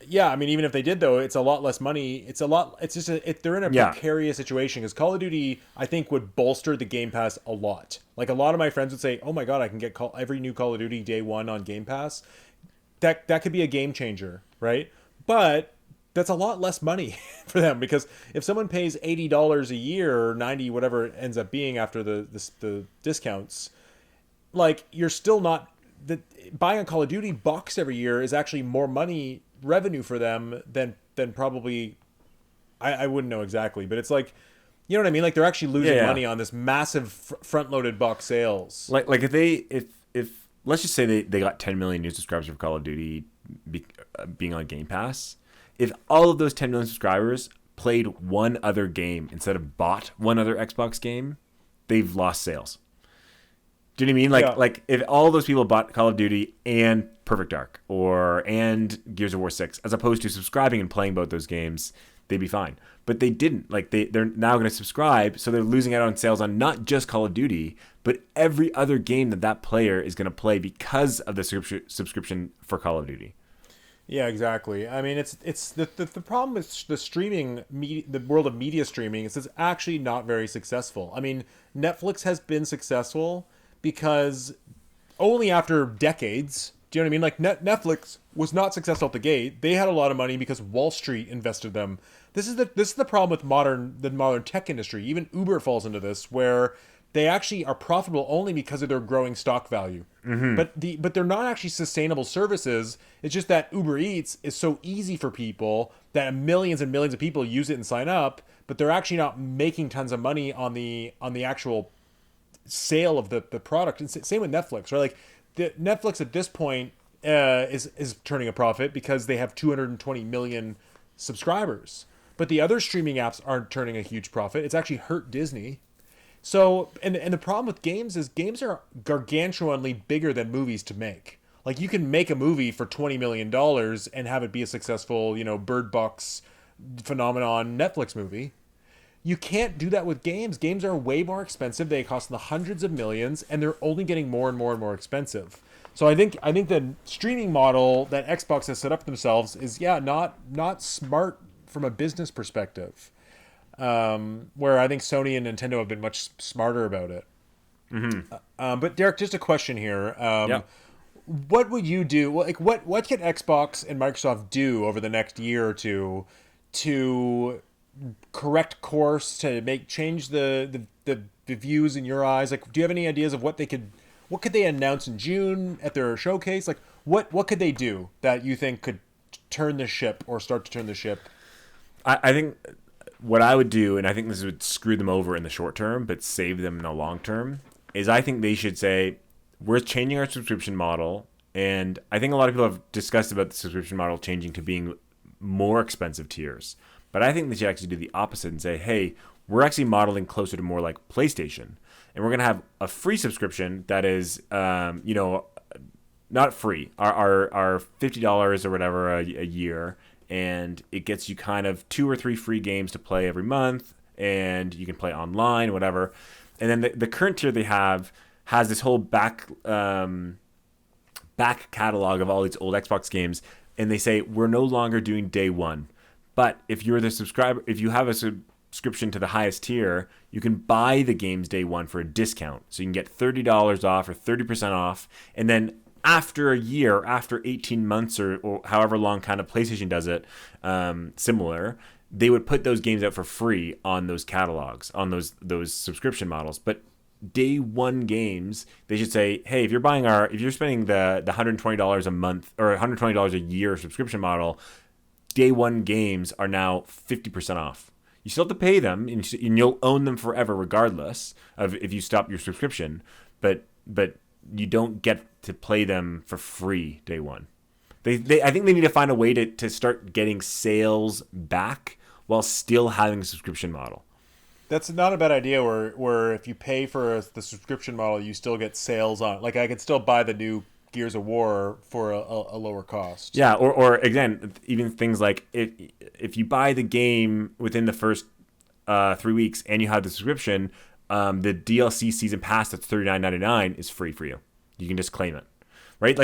Yeah, I mean, even if they did, though, it's a lot less money. It's a lot. It's just they're in a Yeah. precarious situation because Call of Duty, I think, would bolster the Game Pass a lot. Like a lot of my friends would say, "Oh my God, I can get every new Call of Duty day one on Game Pass." That could be a game changer, right? But that's a lot less money for them because if someone pays $80 a year or 90, whatever it ends up being after the discounts, like you're still not the buying a Call of Duty box every year is actually more money revenue for them than probably I wouldn't know exactly, but it's like you know what I mean. Like they're actually Yeah, losing yeah. money on this massive front loaded box sales. Like if let's just say they got 10 million new subscribers for Call of Duty being on Game Pass. If all of those 10 million subscribers played one other game instead of bought one other Xbox game, they've lost sales. Do you know what I mean? Yeah, Like if all those people bought Call of Duty and Perfect Dark and Gears of War 6, as opposed to subscribing and playing both those games, they'd be fine. But they didn't. Like they're now going to subscribe, so they're losing out on sales on not just Call of Duty, but every other game that player is going to play because of the subscription for Call of Duty. yeah, exactly. I mean, it's the problem with the streaming the world of media streaming is it's actually not very successful. I mean, Netflix has been successful because only after decades. Do you know what I mean? Like Netflix was not successful at the gate. They had a lot of money because Wall Street invested them. This is the problem with the modern tech industry. Even Uber falls into this, where they actually are profitable only because of their growing stock value. But they're not actually sustainable services. It's just that Uber Eats is so easy for people that millions and millions of people use it and sign up, but they're actually not making tons of money on the actual sale of the product. And same with Netflix, right? Like the Netflix at this point is turning a profit because they have 220 million subscribers. But the other streaming apps aren't turning a huge profit. It's actually hurt Disney. So and the problem with games is games are gargantuanly bigger than movies to make. Like you can make a movie for $20 million and have it be a successful, Bird Box phenomenon Netflix movie. You can't do that with games. Games are way more expensive. They cost in the hundreds of millions, and they're only getting more and more and more expensive. So I think the streaming model that Xbox has set up for themselves is not smart from a business perspective. Where I think Sony and Nintendo have been much smarter about it. But Derek, just a question here. Yeah. What would you do? Like, what can Xbox and Microsoft do over the next year or two to correct course to change the views in your eyes? Like, do you have any ideas of what could they announce in June at their showcase? Like, what could they do that you think could turn the ship or start to turn the ship? I think what I would do, and I think this would screw them over in the short term, but save them in the long term, is I think they should say, we're changing our subscription model. And I think a lot of people have discussed about the subscription model changing to being more expensive tiers. But I think they should actually do the opposite and say, hey, we're actually modeling closer to more like PlayStation. And we're going to have a free subscription that is, not free, our $50 or whatever a year. And it gets you kind of 2 or 3 free games to play every month. And you can play online, whatever. And then the current tier they have has this whole back catalog of all these old Xbox games. And they say, we're no longer doing day one. But if you're the subscriber, if you have a subscription to the highest tier, you can buy the games day one for a discount. So you can get $30 off or 30% off. And then after a year, after 18 months or however long kind of PlayStation does it, similar, they would put those games out for free on those catalogs, on those subscription models. But day one games, they should say, hey, if you're spending the $120 a month or $120 a year subscription model, day one games are now 50% off. You still have to pay them, and you'll own them forever, regardless of if you stop your subscription. But you don't get to play them for free day one. I think they need to find a way to start getting sales back while still having a subscription model. That's not a bad idea. Where if you pay for the subscription model, you still get sales on. Like I could still buy the new Gears of War for a lower cost. Yeah, or again, even things like if you buy the game within the first 3 weeks and you have the subscription, the DLC season pass that's $39.99 is free for you. You can just claim it. right?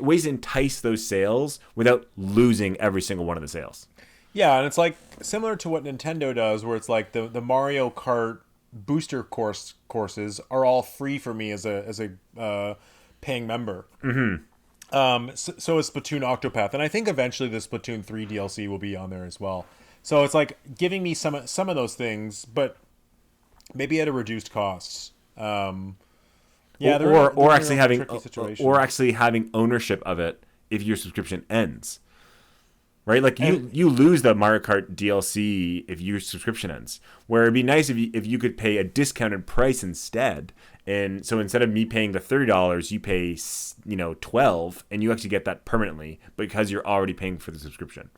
Ways to entice those sales without losing every single one of the sales. Yeah, and it's like similar to what Nintendo does, where it's like the Mario Kart booster courses are all free for me as a paying member. So is Splatoon Octopath, and I think eventually the Splatoon 3 DLC will be on there as well. So it's like giving me some of those things, but maybe at a reduced cost. Yeah, or they're actually in a having tricky situation. or actually having ownership of it if your subscription ends. Right, like you lose the Mario Kart DLC if your subscription ends. Where it'd be nice if you could pay a discounted price instead, and so instead of me paying the $30, you pay $12, and you actually get that permanently because you're already paying for the subscription.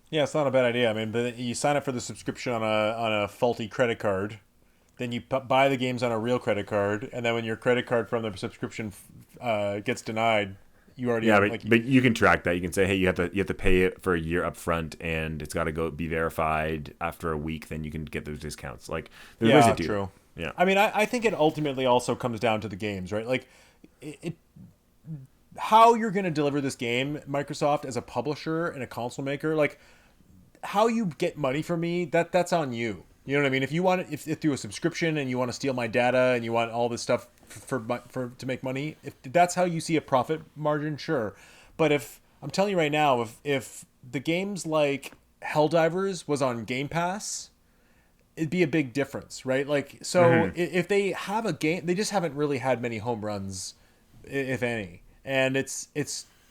Yeah, it's not a bad idea. I mean, but you sign up for the subscription on a faulty credit card, then you buy the games on a real credit card, and then when your credit card from the subscription gets denied, you already but you can track that. You can say, hey, you have to pay it for a year up front, and it's got to go be verified after a week. Then you can get those discounts. Like there's ways to do true. It. Yeah, I mean, I think it ultimately also comes down to the games, right? Like, how you're going to deliver this game, Microsoft, as a publisher and a console maker, like how you get money from me, that's on you. You know what I mean? If you want if through a subscription and you want to steal my data and you want all this stuff for to make money, if that's how you see a profit margin, sure. But if I'm telling you right now, if the games like Helldivers was on Game Pass, it'd be a big difference, right? Like, so if they have a game, they just haven't really had many home runs, if any. And it's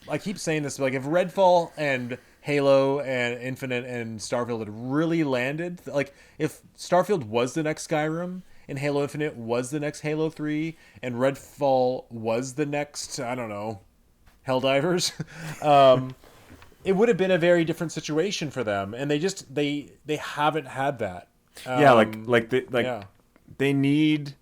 I keep saying this, but like if Redfall and Halo and Infinite and Starfield had really landed, like if Starfield was the next Skyrim and Halo Infinite was the next Halo 3 and Redfall was the next, I don't know, Helldivers, it would have been a very different situation for them. And they haven't had that. They need,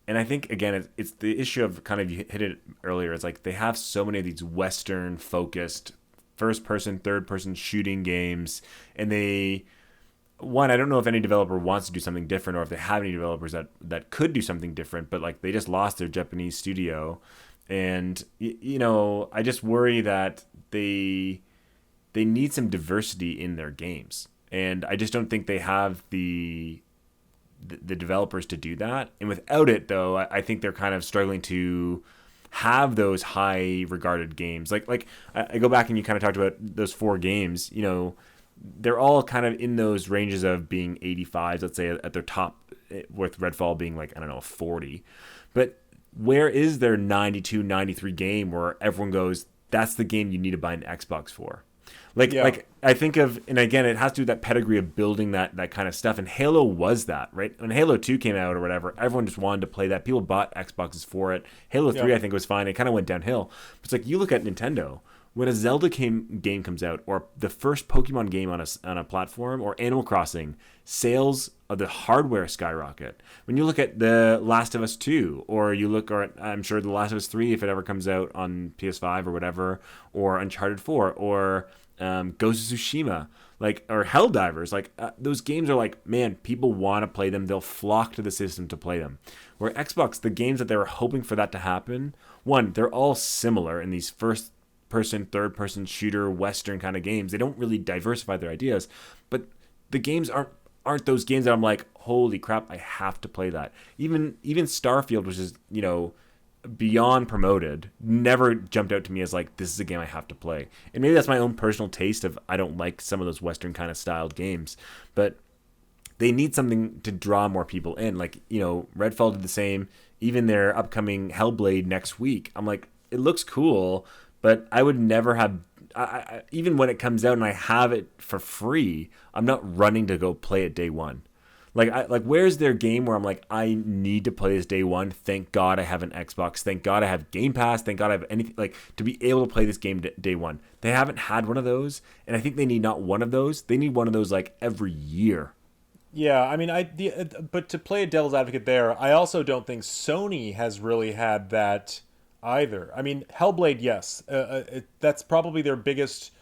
and I think again it's the issue of kind of, you hit it earlier. It's like they have so many of these Western focused first person, third person shooting games, and I don't know if any developer wants to do something different or if they have any developers that could do something different, but like they just lost their Japanese studio, and I just worry that they need some diversity in their games, and I just don't think they have the developers to do that. And without it, though, I think they're kind of struggling to have those high regarded games. Like I go back and you kind of talked about those 4 games, they're all kind of in those ranges of being 85s, let's say at their top, with Redfall being like, I don't know, 40. But where is their 92, 93 game where everyone goes, that's the game you need to buy an Xbox for? Like I think of, and again, it has to do with that pedigree of building that kind of stuff. And Halo was that, right? When Halo 2 came out or whatever, everyone just wanted to play that. People bought Xboxes for it. Halo 3, I think, was fine. It kind of went downhill. But it's like, you look at Nintendo, when a Zelda game comes out, or the first Pokemon game on a platform, or Animal Crossing, sales of the hardware skyrocket. When you look at The Last of Us 2, or I'm sure The Last of Us 3, if it ever comes out on PS5 or whatever, or Uncharted 4, or Ghost of Tsushima, or Helldivers, those games are like, man, people want to play them. They'll flock to the system to play them. Where Xbox, the games that they were hoping for that to happen, one, they're all similar in these first person, third person shooter, Western kind of games. They don't really diversify their ideas, but the games aren't those games that I'm like, holy crap, I have to play that. Even Starfield, which is, beyond promoted, never jumped out to me as like, this is a game I have to play. And maybe that's my own personal taste of, I don't like some of those Western kind of styled games, but they need something to draw more people in. Redfall did the same. Even their upcoming Hellblade next week, I'm like, it looks cool, but I would never have, even when it comes out and I have it for free, I'm not running to go play it day one. Where's their game where I'm like, I need to play this day one. Thank God I have an Xbox. Thank God I have Game Pass. Thank God I have anything, to be able to play this game day one. They haven't had one of those, and I think they need not one of those. They need one of those every year. Yeah, I mean, but to play a devil's advocate there, I also don't think Sony has really had that either. I mean, Hellblade, yes, that's probably their biggest.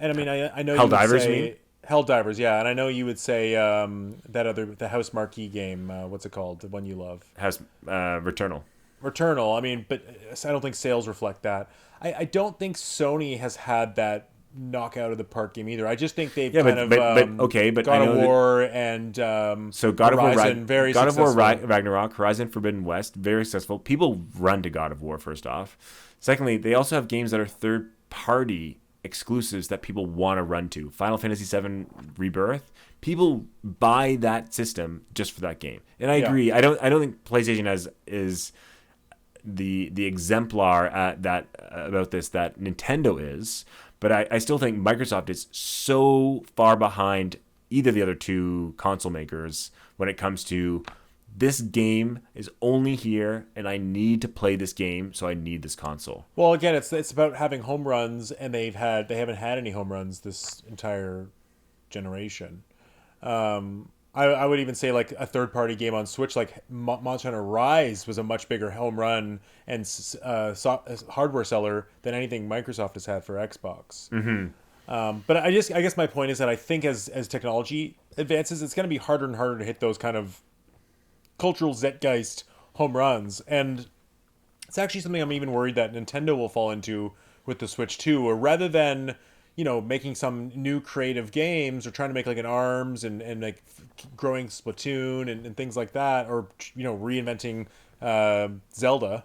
And I mean, I know Helldivers, you would say, you mean? Helldivers, yeah, and I know you would say the House Marquee game. What's it called? The one you love? Has Returnal. Returnal. I mean, but I don't think sales reflect that. I don't think Sony has had that knockout of the park game either. I just think they've Yeah, kind of but okay, but I God of know that. War and So Horizon very God of War successful. Ragnarok, Horizon Forbidden West, very successful. People run to God of War first off. Secondly, they also have games that are third party exclusives that people want to run to. Final Fantasy VII Rebirth. People buy that system just for that game. And I Yeah. agree. I don't think PlayStation is the exemplar at that about this that Nintendo is, but I still think Microsoft is so far behind either of the other two console makers when it comes to this game is only here and I need to play this game, so I need this console. Well, again, it's about having home runs, and they haven't had any home runs this entire generation. I would even say like a third party game on Switch, like Monster Hunter Rise, was a much bigger home run and hardware seller than anything Microsoft has had for Xbox. But I guess my point is that I think as technology advances, it's going to be harder and harder to hit those kind of cultural zeitgeist home runs, and it's actually something I'm even worried that Nintendo will fall into with the Switch too, where rather than making some new creative games or trying to make like an ARMS and like growing Splatoon and things like that, or reinventing Zelda,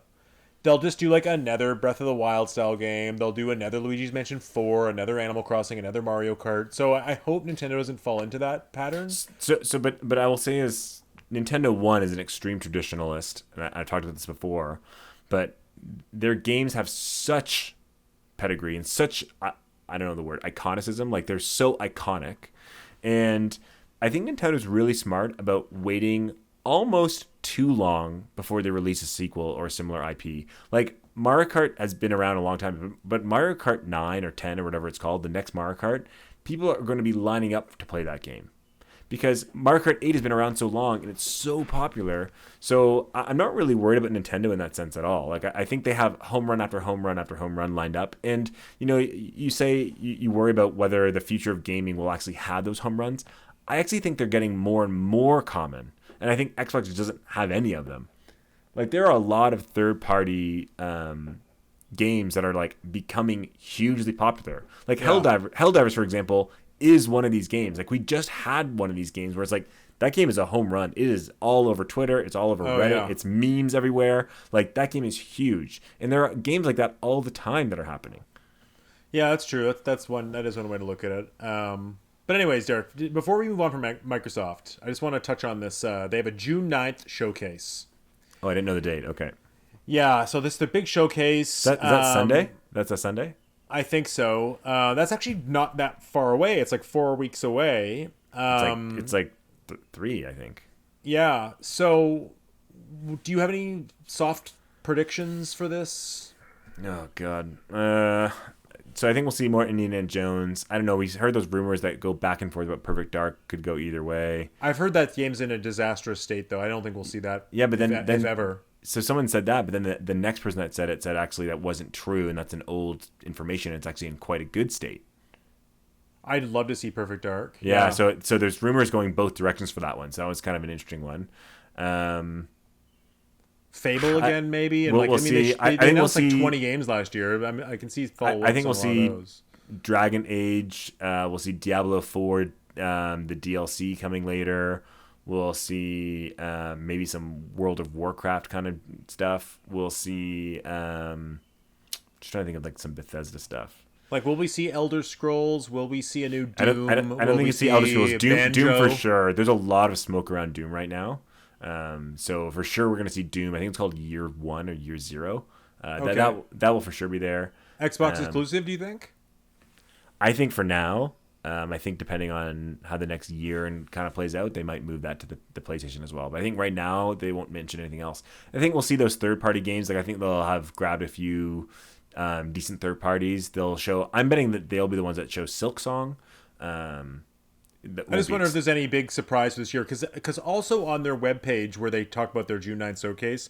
they'll just do like another Breath of the Wild style game. They'll do another Luigi's Mansion 4, another Animal Crossing, another Mario Kart. So I hope Nintendo doesn't fall into that pattern. But I will say is Nintendo One is an extreme traditionalist, and I've talked about this before, but their games have such pedigree and such I don't know the word iconicism. Like they're so iconic, and I think Nintendo's really smart about waiting almost too long before they release a sequel or a similar IP. Like Mario Kart has been around a long time, but Mario Kart 9 or 10 or whatever it's called, the next Mario Kart, people are going to be lining up to play that game because Mario Kart 8 has been around so long and it's so popular. So I'm not really worried about Nintendo in that sense at all. Like I think they have home run after home run after home run lined up. And, you say you worry about whether the future of gaming will actually have those home runs. I actually think they're getting more and more common. And I think Xbox just doesn't have any of them. Like there are a lot of third-party games that are like becoming hugely popular. Like Helldivers, for example, is one of these games. Like we just had one of these games where it's like that game is a home run. It is all over Twitter. It's all over Reddit. Yeah. It's memes everywhere. Like that game is huge, and there are games like that all the time that are happening. Yeah, that's true. That is one way to look at it. But anyways, Derek, before we move on from Microsoft, I just want to touch on this. They have a June 9th showcase. Oh, I didn't know the date. Okay, Yeah, so this is the big showcase. is that Sunday? That's a Sunday. I think so. That's actually not that far away. It's like 4 weeks away. It's like 3, I think. Yeah. So, do you have any soft predictions for this? Oh God. So I think we'll see more Indiana Jones. I don't know. We heard those rumors that go back and forth about Perfect Dark could go either way. I've heard that game's in a disastrous state, though. I don't think we'll see that. Yeah, but then if ever. So someone said that, but then the next person that said it said actually that wasn't true, and that's an old information. It's actually in quite a good state. I'd love to see Perfect Dark. Yeah. So there's rumors going both directions for that one. So that was kind of an interesting one. Fable again, maybe. And we'll see. They announced like 20 games last year. I mean, I can see follow-ups. I think we'll on a lot of see those. Dragon Age. We'll see Diablo 4, the DLC coming later. We'll see maybe some World of Warcraft kind of stuff. We'll see. Just trying to think of like some Bethesda stuff. Like, will we see Elder Scrolls? Will we see a new Doom? I don't think you see Elder Scrolls. Doom for sure. There's a lot of smoke around Doom right now. So for sure we're gonna see Doom. I think it's called Year 1 or Year 0. Okay. That will for sure be there. Xbox exclusive, do you think? I think for now. I think depending on how the next year and kind of plays out, they might move that to the PlayStation as well. But I think right now they won't mention anything else. I think we'll see those third-party games. Like I think they'll have grabbed a few decent third parties. They'll show. I'm betting that they'll be the ones that show Silksong. I just wonder if there's any big surprise this year, because also on their webpage where they talk about their June 9th showcase,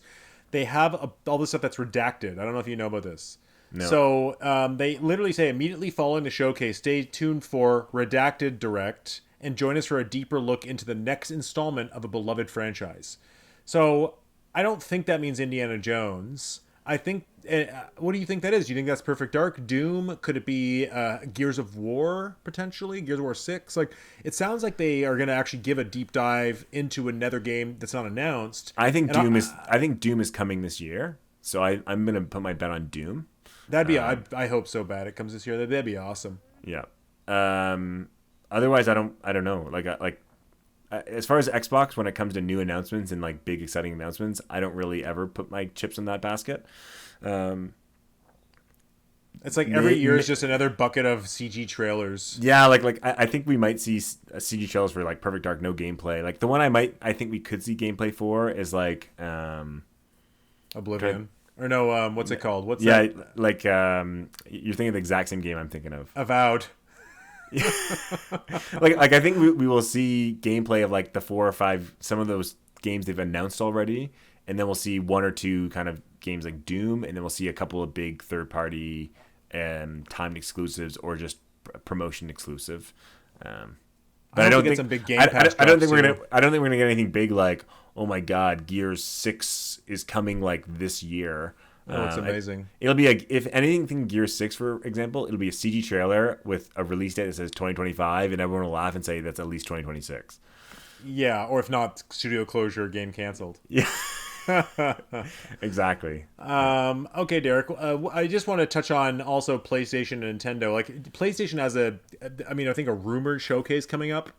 they have all this stuff that's redacted. I don't know if you know about this. No. So they literally say immediately following the showcase, stay tuned for Redacted Direct and join us for a deeper look into the next installment of a beloved franchise. So I don't think that means Indiana Jones. I think. What do you think that is? Do you think that's Perfect Dark? Doom? Could it be Gears of War potentially? Gears of War 6? Like, it sounds like they are going to actually give a deep dive into another game that's not announced. I think And I think Doom is coming this year, so I'm gonna put my bet on Doom. that'd be. I hope so bad it comes this year. That'd be awesome. Yeah. Otherwise, I don't know. As far as Xbox, when it comes to new announcements and like big exciting announcements, I don't really ever put my chips in that basket. It's like every year is just another bucket of CG trailers. Yeah, I think we might see CG trailers for like Perfect Dark, no gameplay. Like the one I think we could see gameplay for is like Oblivion. Or no, what's it called? What's that? You're thinking of the exact same game I'm thinking of. Avowed. I think we will see gameplay of like the 4 or 5 some of those games they've announced already, and then we'll see 1 or 2 kind of games like Doom, and then we'll see a couple of big third party timed exclusives or just promotion exclusive. But I don't think some big Game Pass I don't think drops I don't think we're gonna get anything big like, oh my god, Gears 6 is coming like this year. Oh, it's amazing. It'll be if anything, Gears 6, for example, it'll be a CG trailer with a release date that says 2025, and everyone will laugh and say that's at least 2026. Yeah, or if not, studio closure, game canceled. Yeah. Exactly. Okay, Derek. I just want to touch on also PlayStation and Nintendo. Like PlayStation has I think a rumored showcase coming up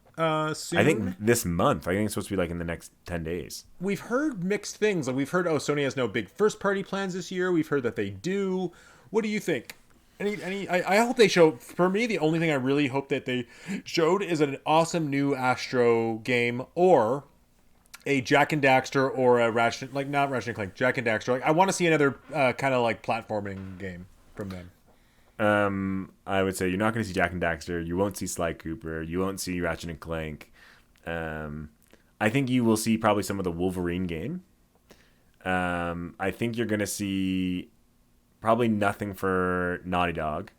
soon. I think this month. I think it's supposed to be like in the next 10 days. We've heard mixed things. Like we've heard, Sony has no big first party plans this year. We've heard that they do. What do you think? I hope they show. For me, the only thing I really hope that they showed is an awesome new Astro game, or a Jack and Daxter, or a Ratchet, like not Ratchet and Clank, Jack and Daxter. Like I want to see another kind of like platforming game from them. I would say you're not going to see Jack and Daxter. You won't see Sly Cooper. You won't see Ratchet and Clank. I think you will see probably some of the Wolverine game. I think you're going to see probably nothing for Naughty Dog.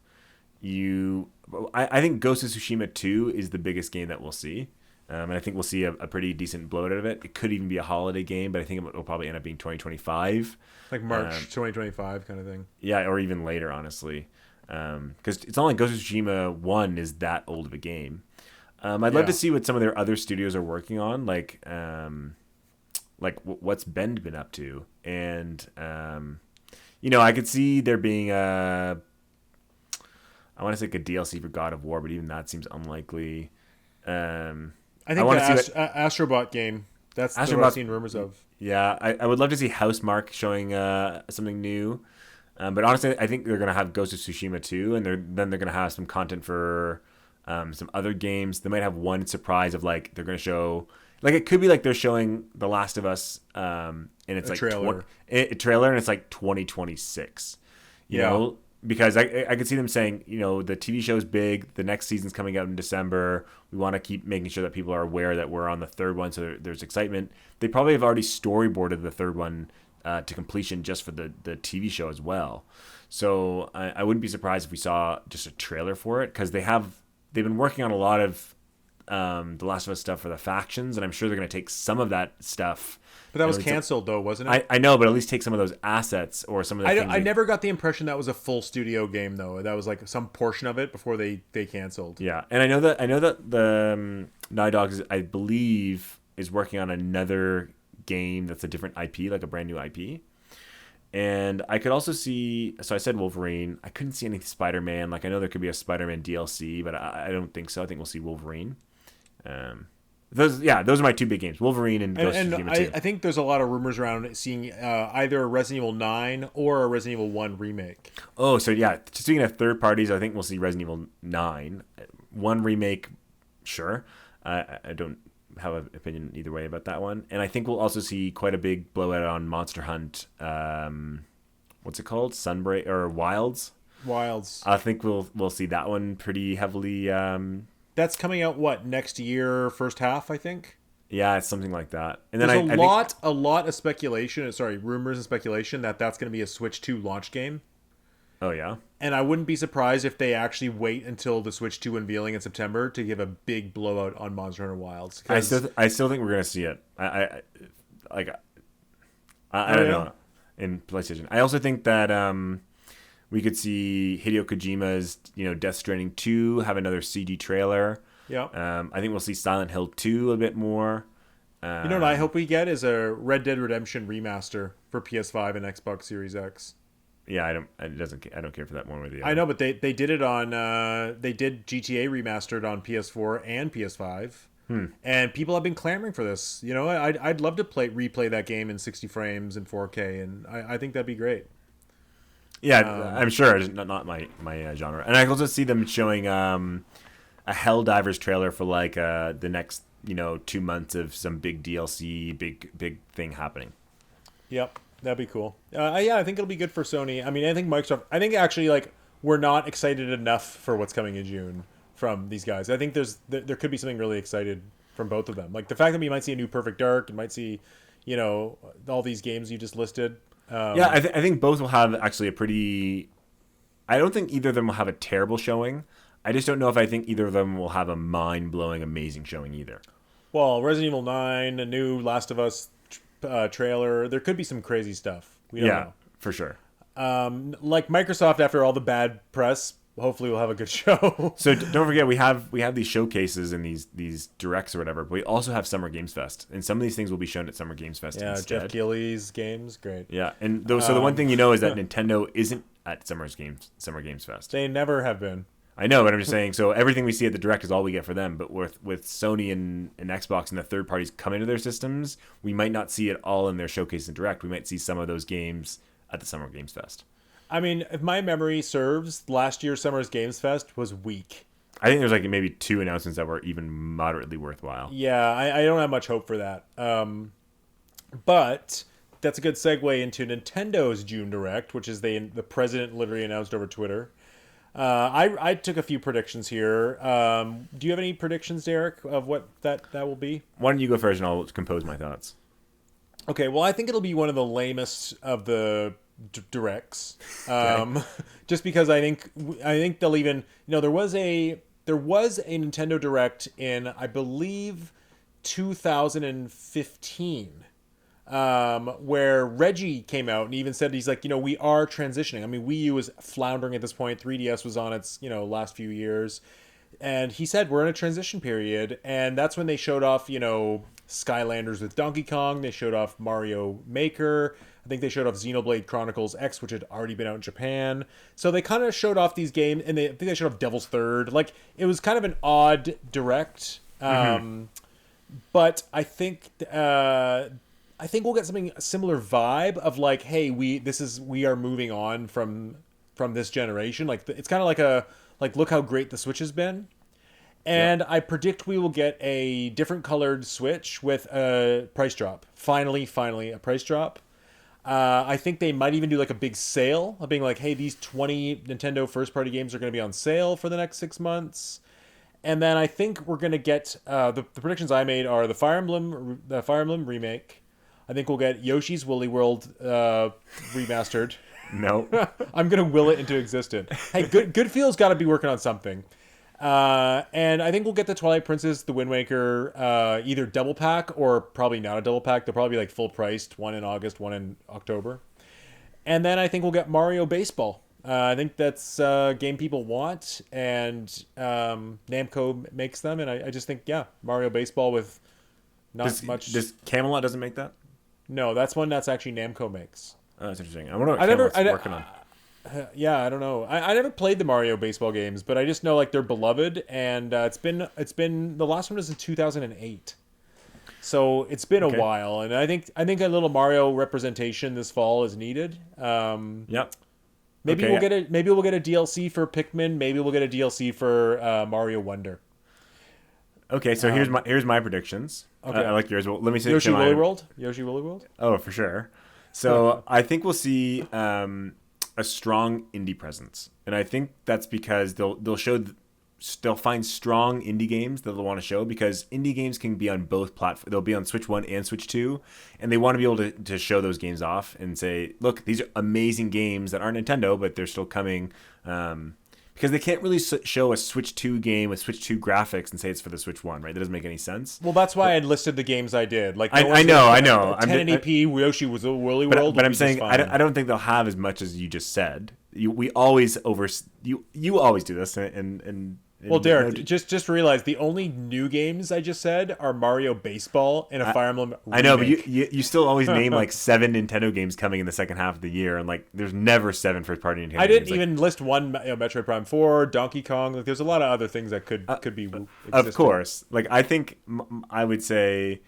I think Ghost of Tsushima 2 is the biggest game that we'll see. And I think we'll see a pretty decent blowout of it. It could even be a holiday game, but I think it'll probably end up being 2025. Like March 2025 kind of thing. Yeah, or even later, honestly. Because it's not like Ghost of Tsushima 1 is that old of a game. I'd love to see what some of their other studios are working on, like what's Bend been up to. And, I could see there being I want to say like a DLC for God of War, but even that seems unlikely. I think the Astrobot game. That's what I've seen rumors of. Yeah, I would love to see Housemarque showing something new. But honestly, I think they're going to have Ghost of Tsushima 2, and then they're going to have some content for some other games. They might have one surprise of like they're going to show, like it could be like they're showing The Last of Us, and it's a trailer. A trailer, and it's like 2026. You know, because I could see them saying, the TV show's big. The next season's coming out in December. We want to keep making sure that people are aware that we're on the third one, so there's excitement. They probably have already storyboarded the third one to completion just for the TV show as well. So I wouldn't be surprised if we saw just a trailer for it, because they've been working on a lot of The Last of Us stuff for the factions, and I'm sure they're going to take some of that stuff. But that was canceled, though, wasn't it? I know, but at least take some of those assets or some of the things. I never got the impression that was a full studio game, though. That was like some portion of it before they canceled. Yeah, and I know that the Naughty Dog, I believe, is working on another game that's a different IP, like a brand new IP. And I could also see, so I said Wolverine. I couldn't see any Spider-Man. Like I know there could be a Spider-Man DLC, but I don't think so. I think we'll see Wolverine. Those are my two big games, Wolverine and Ghost of Tsushima 2. I think there's a lot of rumors around seeing either a Resident Evil 9 or a Resident Evil 1 remake. Oh, so yeah. Speaking of third parties, I think we'll see Resident Evil 9. 1 remake, sure. I don't have an opinion either way about that one. And I think we'll also see quite a big blowout on Monster Hunt. What's it called? Sunbreak or Wilds? Wilds. I think we'll see that one pretty heavily. That's coming out next year, first half, I think. Yeah, it's something like that. And then there's a lot of speculation. Rumors and speculation that that's going to be a Switch 2 launch game. Oh yeah. And I wouldn't be surprised if they actually wait until the Switch 2 unveiling in September to give a big blowout on Monster Hunter Wilds. I still think we're going to see it. I don't know in PlayStation. I also think that we could see Hideo Kojima's Death Stranding 2 have another CG trailer. Yeah. I think we'll see Silent Hill 2 a bit more. You know what I hope we get is a Red Dead Redemption remaster for PS5 and Xbox Series X. Yeah, I don't care for that one or the other. I know, but they did it on they did GTA remastered on PS4 and PS5, and people have been clamoring for this. I'd love to replay that game in 60 frames and 4K, and I think that'd be great. Yeah, I'm sure it's not my genre. And I can also see them showing a Helldivers trailer for like the next 2 months of some big DLC, big thing happening. Yep. That'd be cool. Yeah, I think it'll be good for Sony. I mean, I think Microsoft. I think actually, like, we're not excited enough for what's coming in June from these guys. I think there could be something really excited from both of them. Like the fact that we might see a new Perfect Dark and might see, all these games you just listed. Yeah, I think both will have actually a pretty. I don't think either of them will have a terrible showing. I just don't know if I think either of them will have a mind-blowing, amazing showing either. Well, Resident Evil 9, a new Last of Us trailer. There could be some crazy stuff. We don't know. For sure. Like Microsoft, after all the bad press, hopefully we'll have a good show. So don't forget, we have these showcases and these directs or whatever. But we also have Summer Games Fest, and some of these things will be shown at Summer Games Fest. Yeah, instead. Jeff Keighley's games, great. Yeah, and so the one thing is that Nintendo isn't at Summer Games Fest. They never have been. I know, but I'm just saying. So everything we see at the direct is all we get for them. But with Sony and Xbox and the third parties coming to their systems, we might not see it all in their showcase and direct. We might see some of those games at the Summer Games Fest. I mean, if my memory serves, last year's Summer's Games Fest was weak. I think there's like maybe 2 announcements that were even moderately worthwhile. Yeah, I don't have much hope for that. But that's a good segue into Nintendo's June Direct, which is the president literally announced over Twitter. I took a few predictions here. Do you have any predictions, Derek, of what that will be? Why don't you go first and I'll compose my thoughts. Okay, well, I think it'll be one of the lamest of the directs. Just because I think they'll even there was a Nintendo Direct in, I believe, 2015. Where Reggie came out and even said, he's like, we are transitioning. I mean, Wii U was floundering at this point. 3DS was on its, last few years. And he said, we're in a transition period. And that's when they showed off, Skylanders with Donkey Kong. They showed off Mario Maker. I think they showed off Xenoblade Chronicles X, which had already been out in Japan. So they kind of showed off these games, and I think they showed off Devil's Third. Like, it was kind of an odd direct. But I think we'll get a similar vibe of like, hey, we are moving on from this generation. Like it's kind of like look how great the Switch has been. And I predict we will get a different colored Switch with a price drop. Finally, a price drop. I think they might even do like a big sale of being like, hey, these 20 Nintendo first-party games are going to be on sale for the next 6 months. And then I think we're going to get the predictions I made are the Fire Emblem remake. I think we'll get Yoshi's Woolly World remastered. No. I'm going to will it into existence. Hey, Good Feel's got to be working on something. And I think we'll get the Twilight Princess, the Wind Waker, either double pack or probably not a double pack. They'll probably be like full priced, one in August, one in October. And then I think we'll get Mario Baseball. I think that's a game people want, and Namco makes them. And I just think, Mario Baseball with not much. Does Camelot doesn't make that? No, that's one that's actually Namco makes. Oh, that's interesting. I wonder what Camelot's working on. Yeah, I don't know. I never played the Mario Baseball games, but I just know like they're beloved, and it's been the last one was in 2008, so it's been a while, and I think a little Mario representation this fall is needed. Yep. Maybe we'll get a DLC for Pikmin. Maybe we'll get a DLC for Mario Wonder. Okay, so here's my predictions. Okay. I like yours. Well, let me say Yoshi Woolly World. Yoshi Woolly World. Oh, for sure. So I think we'll see a strong indie presence, and I think that's because they'll find strong indie games that they'll want to show, because indie games can be on both platforms. They'll be on Switch 1 and Switch 2, and they want to be able to show those games off and say, look, these are amazing games that aren't Nintendo, but they're still coming. because they can't really show a Switch 2 game with Switch 2 graphics and say it's for the Switch 1, right? That doesn't make any sense. Well, that's why I listed the games I did. Like, I know. 1080p Yoshi was a Woolly World. But I'm saying I don't think they'll have as much as you just said. You always do this, and well, Derek, just realize the only new games I just said are Mario Baseball and a Fire Emblem remake. I know, but you still always name like 7 Nintendo games coming in the second half of the year, and like there's never 7 first-party Nintendo games. I didn't even list one, Metroid Prime 4, Donkey Kong. Like, there's a lot of other things that could be existing. Of course. Like, I think I would say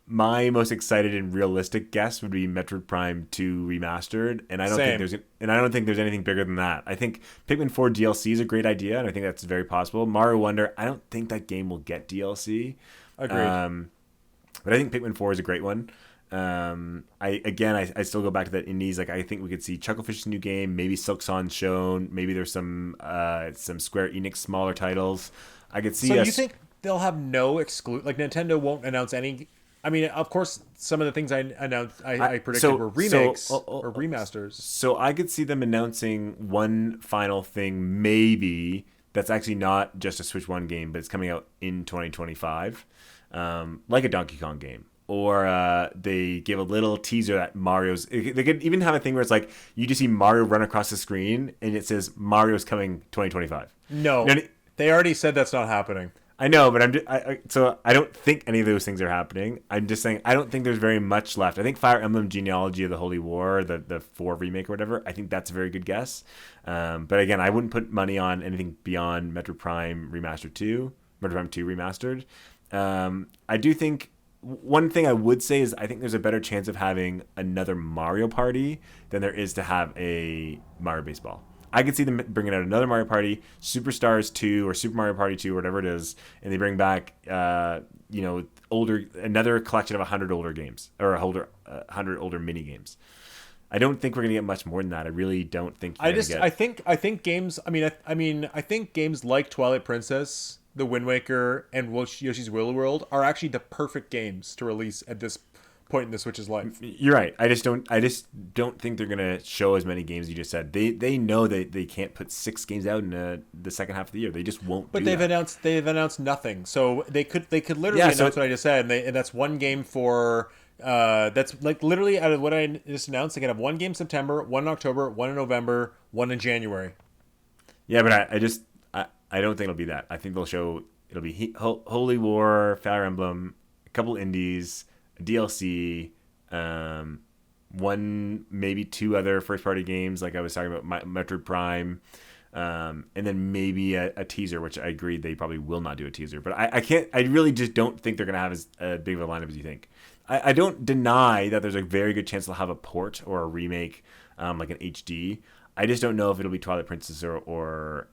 my most excited and realistic guess would be Metroid Prime 2 remastered, and I don't think there's anything bigger than that. I think Pikmin 4 DLC is a great idea, and I think that's very possible. Mario Wonder, I don't think that game will get DLC. Agreed. But I think Pikmin 4 is a great one. I still go back to that indies. Like, I think we could see Chucklefish's new game, maybe Silksong shown, maybe there's some Square Enix smaller titles. I could see. So you think they'll have no like Nintendo won't announce any? I mean, of course, some of the things I announced, I predicted were remakes or remasters. So I could see them announcing one final thing, maybe, that's actually not just a Switch 1 game, but it's coming out in 2025, like a Donkey Kong game. Or they give a little teaser that Mario's... They could even have a thing where it's like, you just see Mario run across the screen, and it says, Mario's coming 2025. No, they already said that's not happening. I know, but so I don't think any of those things are happening. I'm just saying I don't think there's very much left. I think Fire Emblem Genealogy of the Holy War, the 4 remake or whatever, I think that's a very good guess. But again, I wouldn't put money on anything beyond Metroid Prime 2 Remastered. I do think one thing I would say is I think there's a better chance of having another Mario Party than there is to have a Mario Baseball. I could see them bringing out another Mario Party, Superstars 2 or Super Mario Party 2, whatever it is, and they bring back, another collection of 100 older games or 100 older mini games. I don't think we're gonna get much more than that. I really don't think. I think games. I think games like Twilight Princess, The Wind Waker, and Yoshi's Woolly World are actually the perfect games to release at this point in the Switch's life. You're right. I just don't think they're gonna show as many games you just said. They know that they can't put 6 games out in the second half of the year. They just won't. But they've announced nothing. So they could literally announce what I just said, and that's one game for. That's like literally out of what I just announced. They can have one game in September, one in October, one in November, one in January. Yeah, but I don't think it'll be that. I think it'll be Holy War, Fire Emblem, a couple indies, DLC, one, maybe 2 other first-party games, like I was talking about, Metroid Prime, and then maybe a teaser, which I agree they probably will not do a teaser. But I really just don't think they're going to have as big of a lineup as you think. I don't deny that there's a very good chance they'll have a port or a remake, like an HD. I just don't know if it'll be Twilight Princess or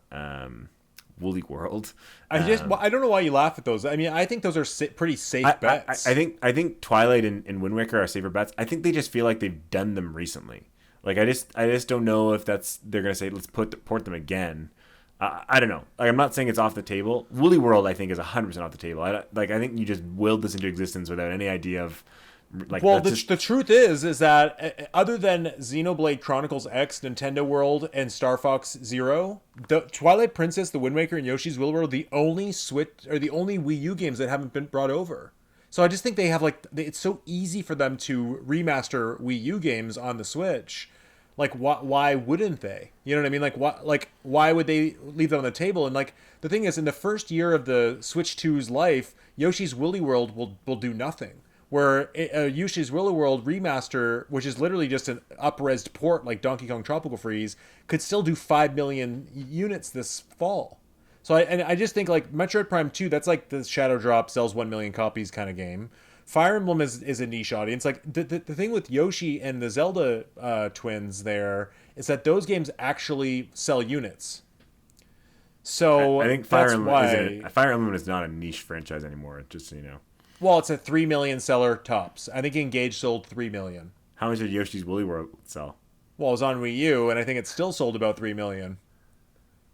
Woolly World. I don't know why you laugh at those. I mean, I think those are pretty safe bets. I think Twilight and Wind Waker are safer bets. I think they just feel like they've done them recently. Like I just don't know if they're gonna say let's port them again. I don't know. Like, I'm not saying it's off the table. Woolly World I think is 100% off the table. I think you just willed this into existence without any idea of. Like, well, the truth is that other than Xenoblade Chronicles X, Nintendo World, and Star Fox Zero, the Twilight Princess, The Wind Waker, and Yoshi's Woolly World, the only Wii U games that haven't been brought over. So I just think they have it's so easy for them to remaster Wii U games on the Switch. Like, why wouldn't they? You know what I mean? Why would they leave that on the table? And the thing is, in the first year of the Switch 2's life, Yoshi's Woolly World will do nothing. Where Yoshi's Woolly World remaster, which is literally just an up-resed port like Donkey Kong Tropical Freeze, could still do 5 million units this fall. So I just think Metroid Prime 2, that's like the Shadow Drop sells 1 million copies kind of game. Fire Emblem is a niche audience. Like the thing with Yoshi and the Zelda twins there is that those games actually sell units. So I think Fire Emblem is not a niche franchise anymore. Just so you know. Well, it's a 3 million seller tops. I think Engage sold 3 million. How much did Yoshi's Woolly World sell? Well, it was on Wii U, and I think it still sold about 3 million.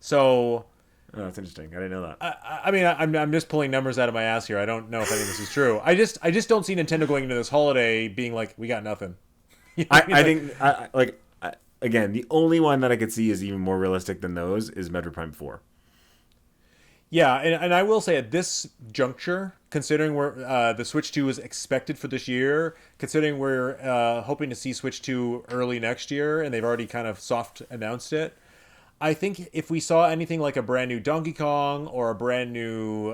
So. Oh, that's interesting. I didn't know that. I mean, I'm just pulling numbers out of my ass here. I don't know if any of this is true. I just don't see Nintendo going into this holiday being like, we got nothing. You know I think again, the only one that I could see is even more realistic than those is Metroid Prime 4. Yeah, and I will say at this juncture, considering where the Switch 2 is expected for this year, considering we're hoping to see Switch 2 early next year, and they've already kind of soft announced it, I think if we saw anything like a brand new Donkey Kong or a brand new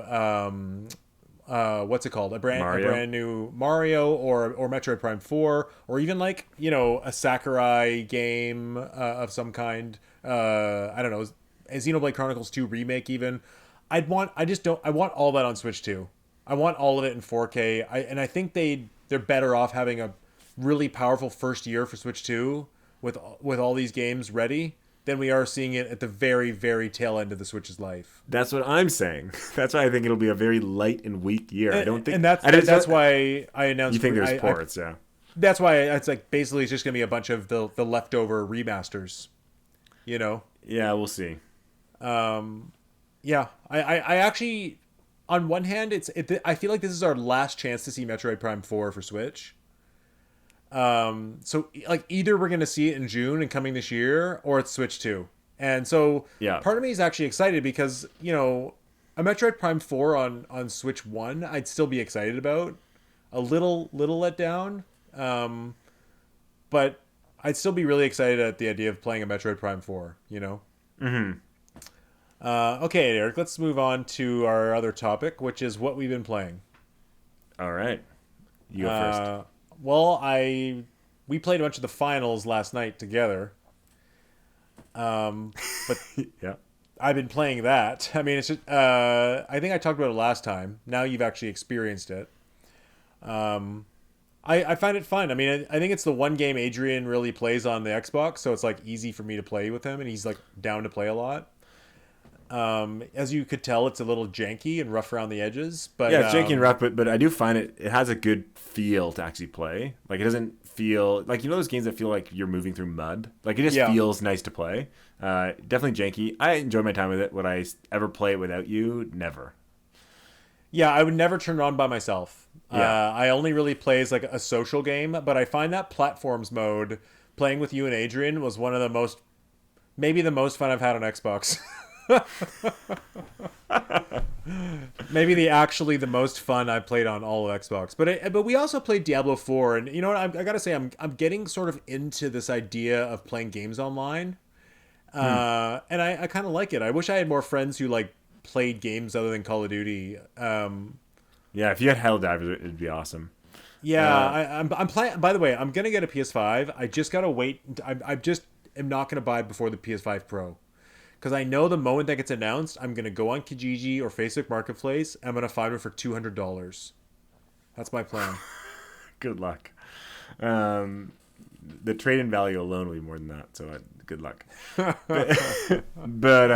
what's it called? Mario. A brand new Mario or Metroid Prime 4 or even like, a Sakurai game of some kind. I don't know, a Xenoblade Chronicles 2 remake even. I want all that on Switch 2. I want all of it in 4K. I think they're better off having a really powerful first year for Switch 2 with all these games ready than we are seeing it at the very, very tail end of the Switch's life. That's what I'm saying. That's why I think it'll be a very light and weak year. I don't think, and that's why I announced. You think there's ports, yeah. That's why it's like basically it's just gonna be a bunch of the leftover remasters. Yeah, we'll see. Yeah, I actually, on one hand, I feel like this is our last chance to see Metroid Prime 4 for Switch. So like either we're gonna see it in June and coming this year, or it's Switch 2. And so part of me is actually excited because a Metroid Prime 4 on Switch 1 I'd still be excited about. A little let down, but I'd still be really excited at the idea of playing a Metroid Prime 4. Mm-hmm. Okay, Eric, let's move on to our other topic, which is what we've been playing. All right, you go first. Well, we played a bunch of the finals last night together. But yeah, I've been playing that. I mean, it's just, I think I talked about it last time. Now you've actually experienced it. I find it fun. I mean, I think it's the one game Adrian really plays on the Xbox, so it's like easy for me to play with him, and he's like down to play a lot. As you could tell, it's a little janky and rough around the edges, but yeah, it's janky and rough. But I do find it has a good feel to actually play. Like it doesn't feel like those games that feel like you're moving through mud. Like it just feels nice to play. Definitely janky. I enjoy my time with it. Would I ever play it without you? Never. Yeah, I would never turn it on by myself. Yeah. I only really play as like a social game, but I find that platforms mode playing with you and Adrian was one of the maybe the most fun I've had on Xbox. Maybe the most fun I played on all of Xbox. But we also played Diablo 4, and you know what? I gotta say, I'm getting sort of into this idea of playing games online, and I kind of like it. I wish I had more friends who like played games other than Call of Duty. Yeah, if you had Helldivers, it'd be awesome. Yeah, I'm playing. By the way, I'm gonna get a PS5. I just gotta wait. I just am not gonna buy before the PS5 Pro. Because I know the moment that gets announced, I'm going to go on Kijiji or Facebook Marketplace. I'm going to find it for $200. That's my plan. Good luck. The trade-in value alone will be more than that. So good luck. but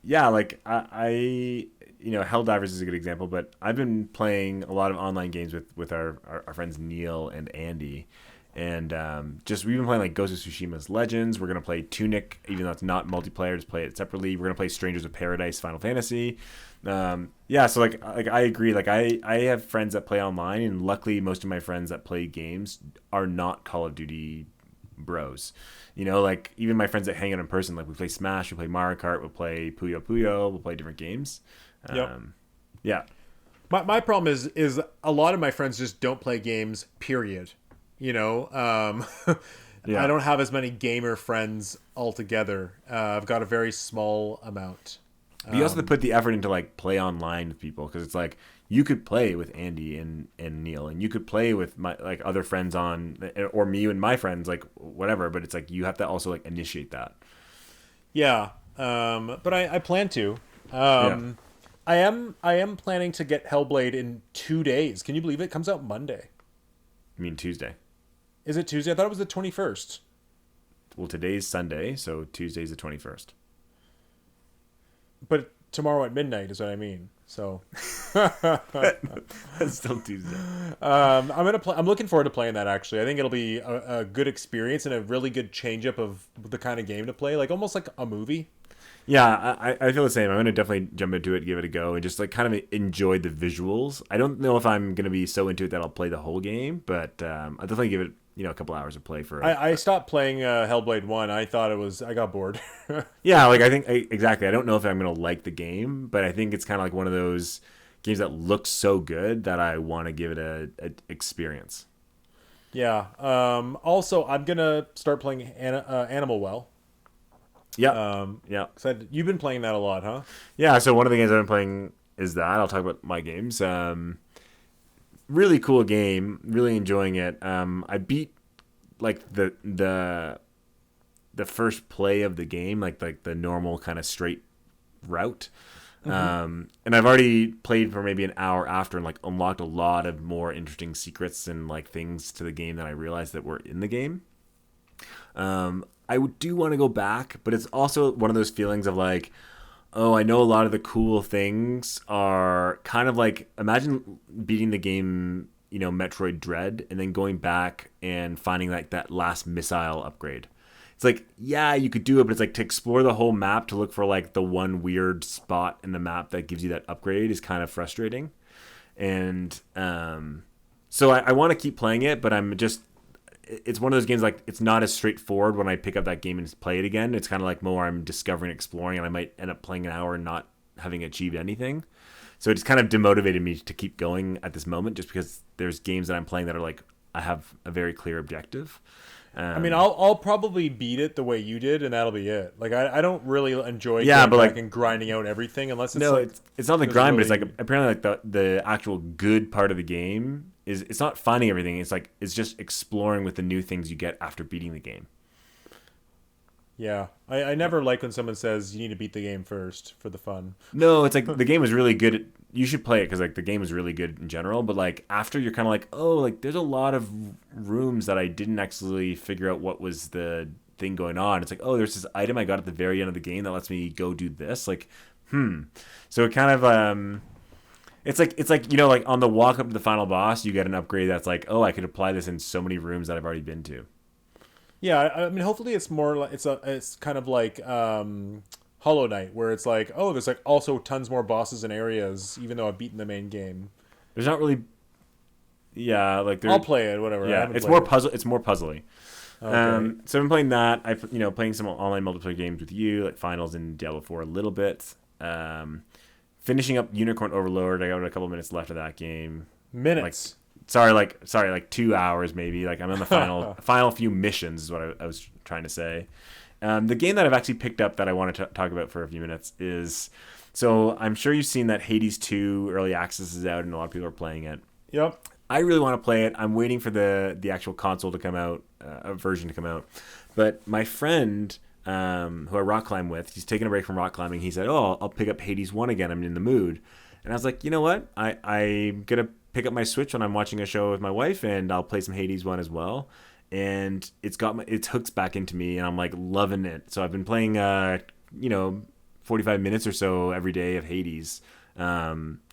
yeah, like I Helldivers is a good example. But I've been playing a lot of online games with our friends Neil and Andy. And we've been playing like Ghost of Tsushima's Legends. We're going to play Tunic, even though it's not multiplayer, just play it separately. We're going to play Strangers of Paradise Final Fantasy. Yeah, so like I agree. Like I have friends that play online, and luckily most of my friends that play games are not Call of Duty bros. Like even my friends that hang out in person, like we play Smash, we play Mario Kart, we'll play Puyo Puyo, we'll play different games. Yep. Yeah. My problem is a lot of my friends just don't play games, period. Yeah. I don't have as many gamer friends altogether. I've got a very small amount. But you also have to put the effort into like play online with people, because it's like you could play with Andy and Neil, and you could play with my like other friends or me and my friends, like whatever. But it's like you have to also like initiate that. Yeah, but I plan to. I am planning to get Hellblade in 2 days. Can you believe it? Comes out Monday. You mean Tuesday? Is it Tuesday? I thought it was the 21st. Well, today's Sunday, so Tuesday's the 21st. But tomorrow at midnight is what I mean. So that's still Tuesday. I'm looking forward to playing that. Actually, I think it'll be a good experience and a really good change up of the kind of game to play, like almost like a movie. Yeah, I feel the same. I'm going to definitely jump into it, give it a go, and just like kind of enjoy the visuals. I don't know if I'm going to be so into it that I'll play the whole game, but I'll definitely give it a couple hours of play for. I stopped playing Hellblade 1. I got bored. Yeah, like exactly. I don't know if I'm gonna like the game, but I think it's kind of like one of those games that looks so good that I want to give it a experience. Yeah. Also, I'm gonna start playing Animal Well. Yeah. Yeah. You've been playing that a lot, huh? Yeah. So one of the games I've been playing is that. I'll talk about my games. Really cool game. Really enjoying it. I beat like the first play of the game, like the normal kind of straight route. And I've already played for maybe an hour after and like unlocked a lot of more interesting secrets and like things to the game that I realized that were in the game. I do want to go back, but it's also one of those feelings of like, oh, I know a lot of the cool things are kind of like, imagine beating the game, Metroid Dread, and then going back and finding like that last missile upgrade. It's like, yeah, you could do it, but it's like to explore the whole map to look for like the one weird spot in the map that gives you that upgrade is kind of frustrating. And so I want to keep playing it, but it's one of those games like it's not as straightforward when I pick up that game and play it again. It's kind of like more I'm discovering, exploring, and I might end up playing an hour and not having achieved anything. So it's kind of demotivated me to keep going at this moment, just because there's games that I'm playing that are like I have a very clear objective. I mean, I'll probably beat it the way you did, and that'll be it. Like I don't really enjoy going back and grinding out everything unless it's it's not the grind, but it's like apparently like the actual good part of the game is it's not finding everything. It's like it's just exploring with the new things you get after beating the game. Yeah, I never like when someone says you need to beat the game first for the fun. No, it's like the game is really good. You should play it because like the game is really good in general. But like after you're kind of like, oh, like there's a lot of rooms that I didn't actually figure out what was the thing going on. It's like, oh, there's this item I got at the very end of the game that lets me go do this. Like, So it kind of it's like like on the walk up to the final boss, you get an upgrade that's like, oh, I could apply this in so many rooms that I've already been to. Yeah, I mean, hopefully it's more like it's kind of like Hollow Knight, where it's like, oh, there's like also tons more bosses and areas, even though I've beaten the main game. There's not really, like I'll play it, whatever. Yeah, it's more puzzle. It's more puzzly. Okay. So I'm playing that. I playing some online multiplayer games with you, like Finals and Diablo 4 a little bit. Finishing up Unicorn Overlord. I got a couple minutes left of that game. Minutes. Like 2 hours maybe. Like I'm on the final few missions is what I was trying to say. The game that I've actually picked up that I want to talk about for a few minutes is, so I'm sure you've seen that Hades 2 early access is out and a lot of people are playing it. Yep. I really want to play it. I'm waiting for the actual console to come out, a version to come out. But my friend, who I rock climb with, he's taking a break from rock climbing. He said, oh, I'll pick up Hades 1 again. I'm in the mood. And I was like, you know what? I'm going to pick up my Switch when I'm watching a show with my wife, and I'll play some Hades 1 as well. And it's hooked back into me, and I'm like loving it. So I've been playing 45 minutes or so every day of Hades,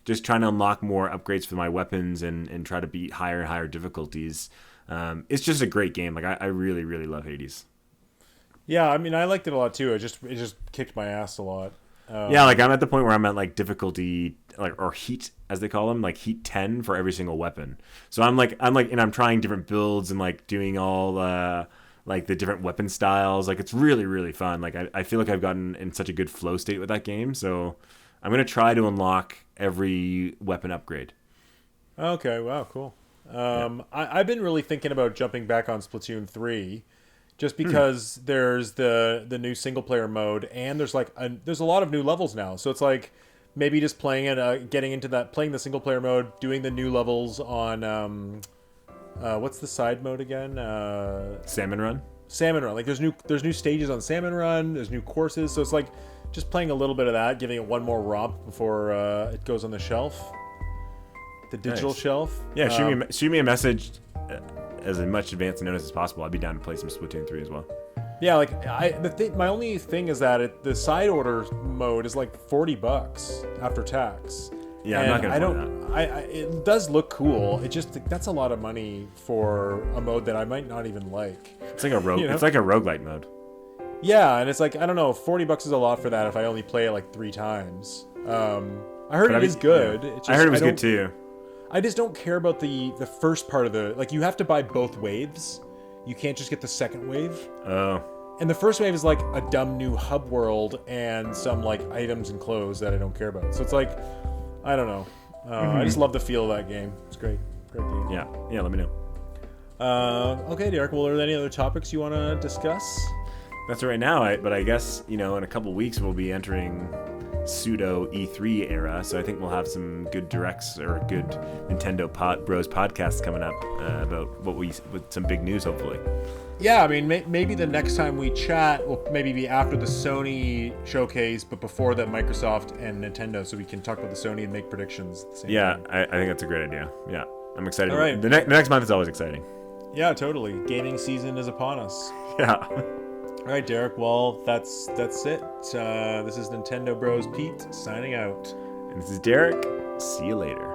just trying to unlock more upgrades for my weapons and try to beat higher and higher difficulties. It's just a great game. Like I really, really love Hades. Yeah, I mean, I liked it a lot too. It just kicked my ass a lot. Yeah, like I'm at the point where I'm at like difficulty, like, or heat as they call them, like heat 10 for every single weapon. So and I'm trying different builds and like doing all like the different weapon styles. Like it's really, really fun. Like I feel like I've gotten in such a good flow state with that game. So I'm gonna try to unlock every weapon upgrade. Okay, wow, cool. I've been really thinking about jumping back on Splatoon 3. Just because there's the new single player mode, and there's a lot of new levels now, so it's like maybe just playing it, getting into that, playing the single player mode, doing the new levels on what's the side mode again? Salmon Run. Salmon Run. Like there's new stages on Salmon Run. There's new courses, so it's like just playing a little bit of that, giving it one more romp before it goes on the shelf, the digital shelf. Yeah, shoot me a message. As much advance notice as possible. I'd be down to play some Splatoon 3 as well. Yeah, like my only thing is that the side order mode is like $40 after tax. Yeah, and I'm not gonna play that. It does look cool. It just that's a lot of money for a mode that I might not even like. It's like a rogue. It's like a roguelite mode. Yeah, and it's like I don't know. $40 is a lot for that if I only play it like 3 times. I heard it is good. Yeah. I heard it was good too. I just don't care about the first part of the, like, you have to buy both waves, you can't just get the second wave. Oh. And the first wave is like a dumb new hub world and some like items and clothes that I don't care about. So it's like, I don't know. I just love the feel of that game. It's great. Great game. Yeah. Yeah, let me know. Okay, Derek. Well, are there any other topics you want to discuss? That's right now, but I guess, in a couple weeks we'll be entering pseudo E3 era, so I think we'll have some good directs or good Nintendo Bros podcasts coming up about with some big news, hopefully. Yeah, I mean, maybe the next time we chat will maybe be after the Sony showcase, but before the Microsoft and Nintendo, so we can talk about the Sony and make predictions at the same time. I think that's a great idea. Yeah, I'm excited. All right. The next month is always exciting. Yeah, totally. Gaming season is upon us. Yeah. All right, Derek. Well, that's it. This is Nintendo Bros Pete signing out. And this is Derek. See you later.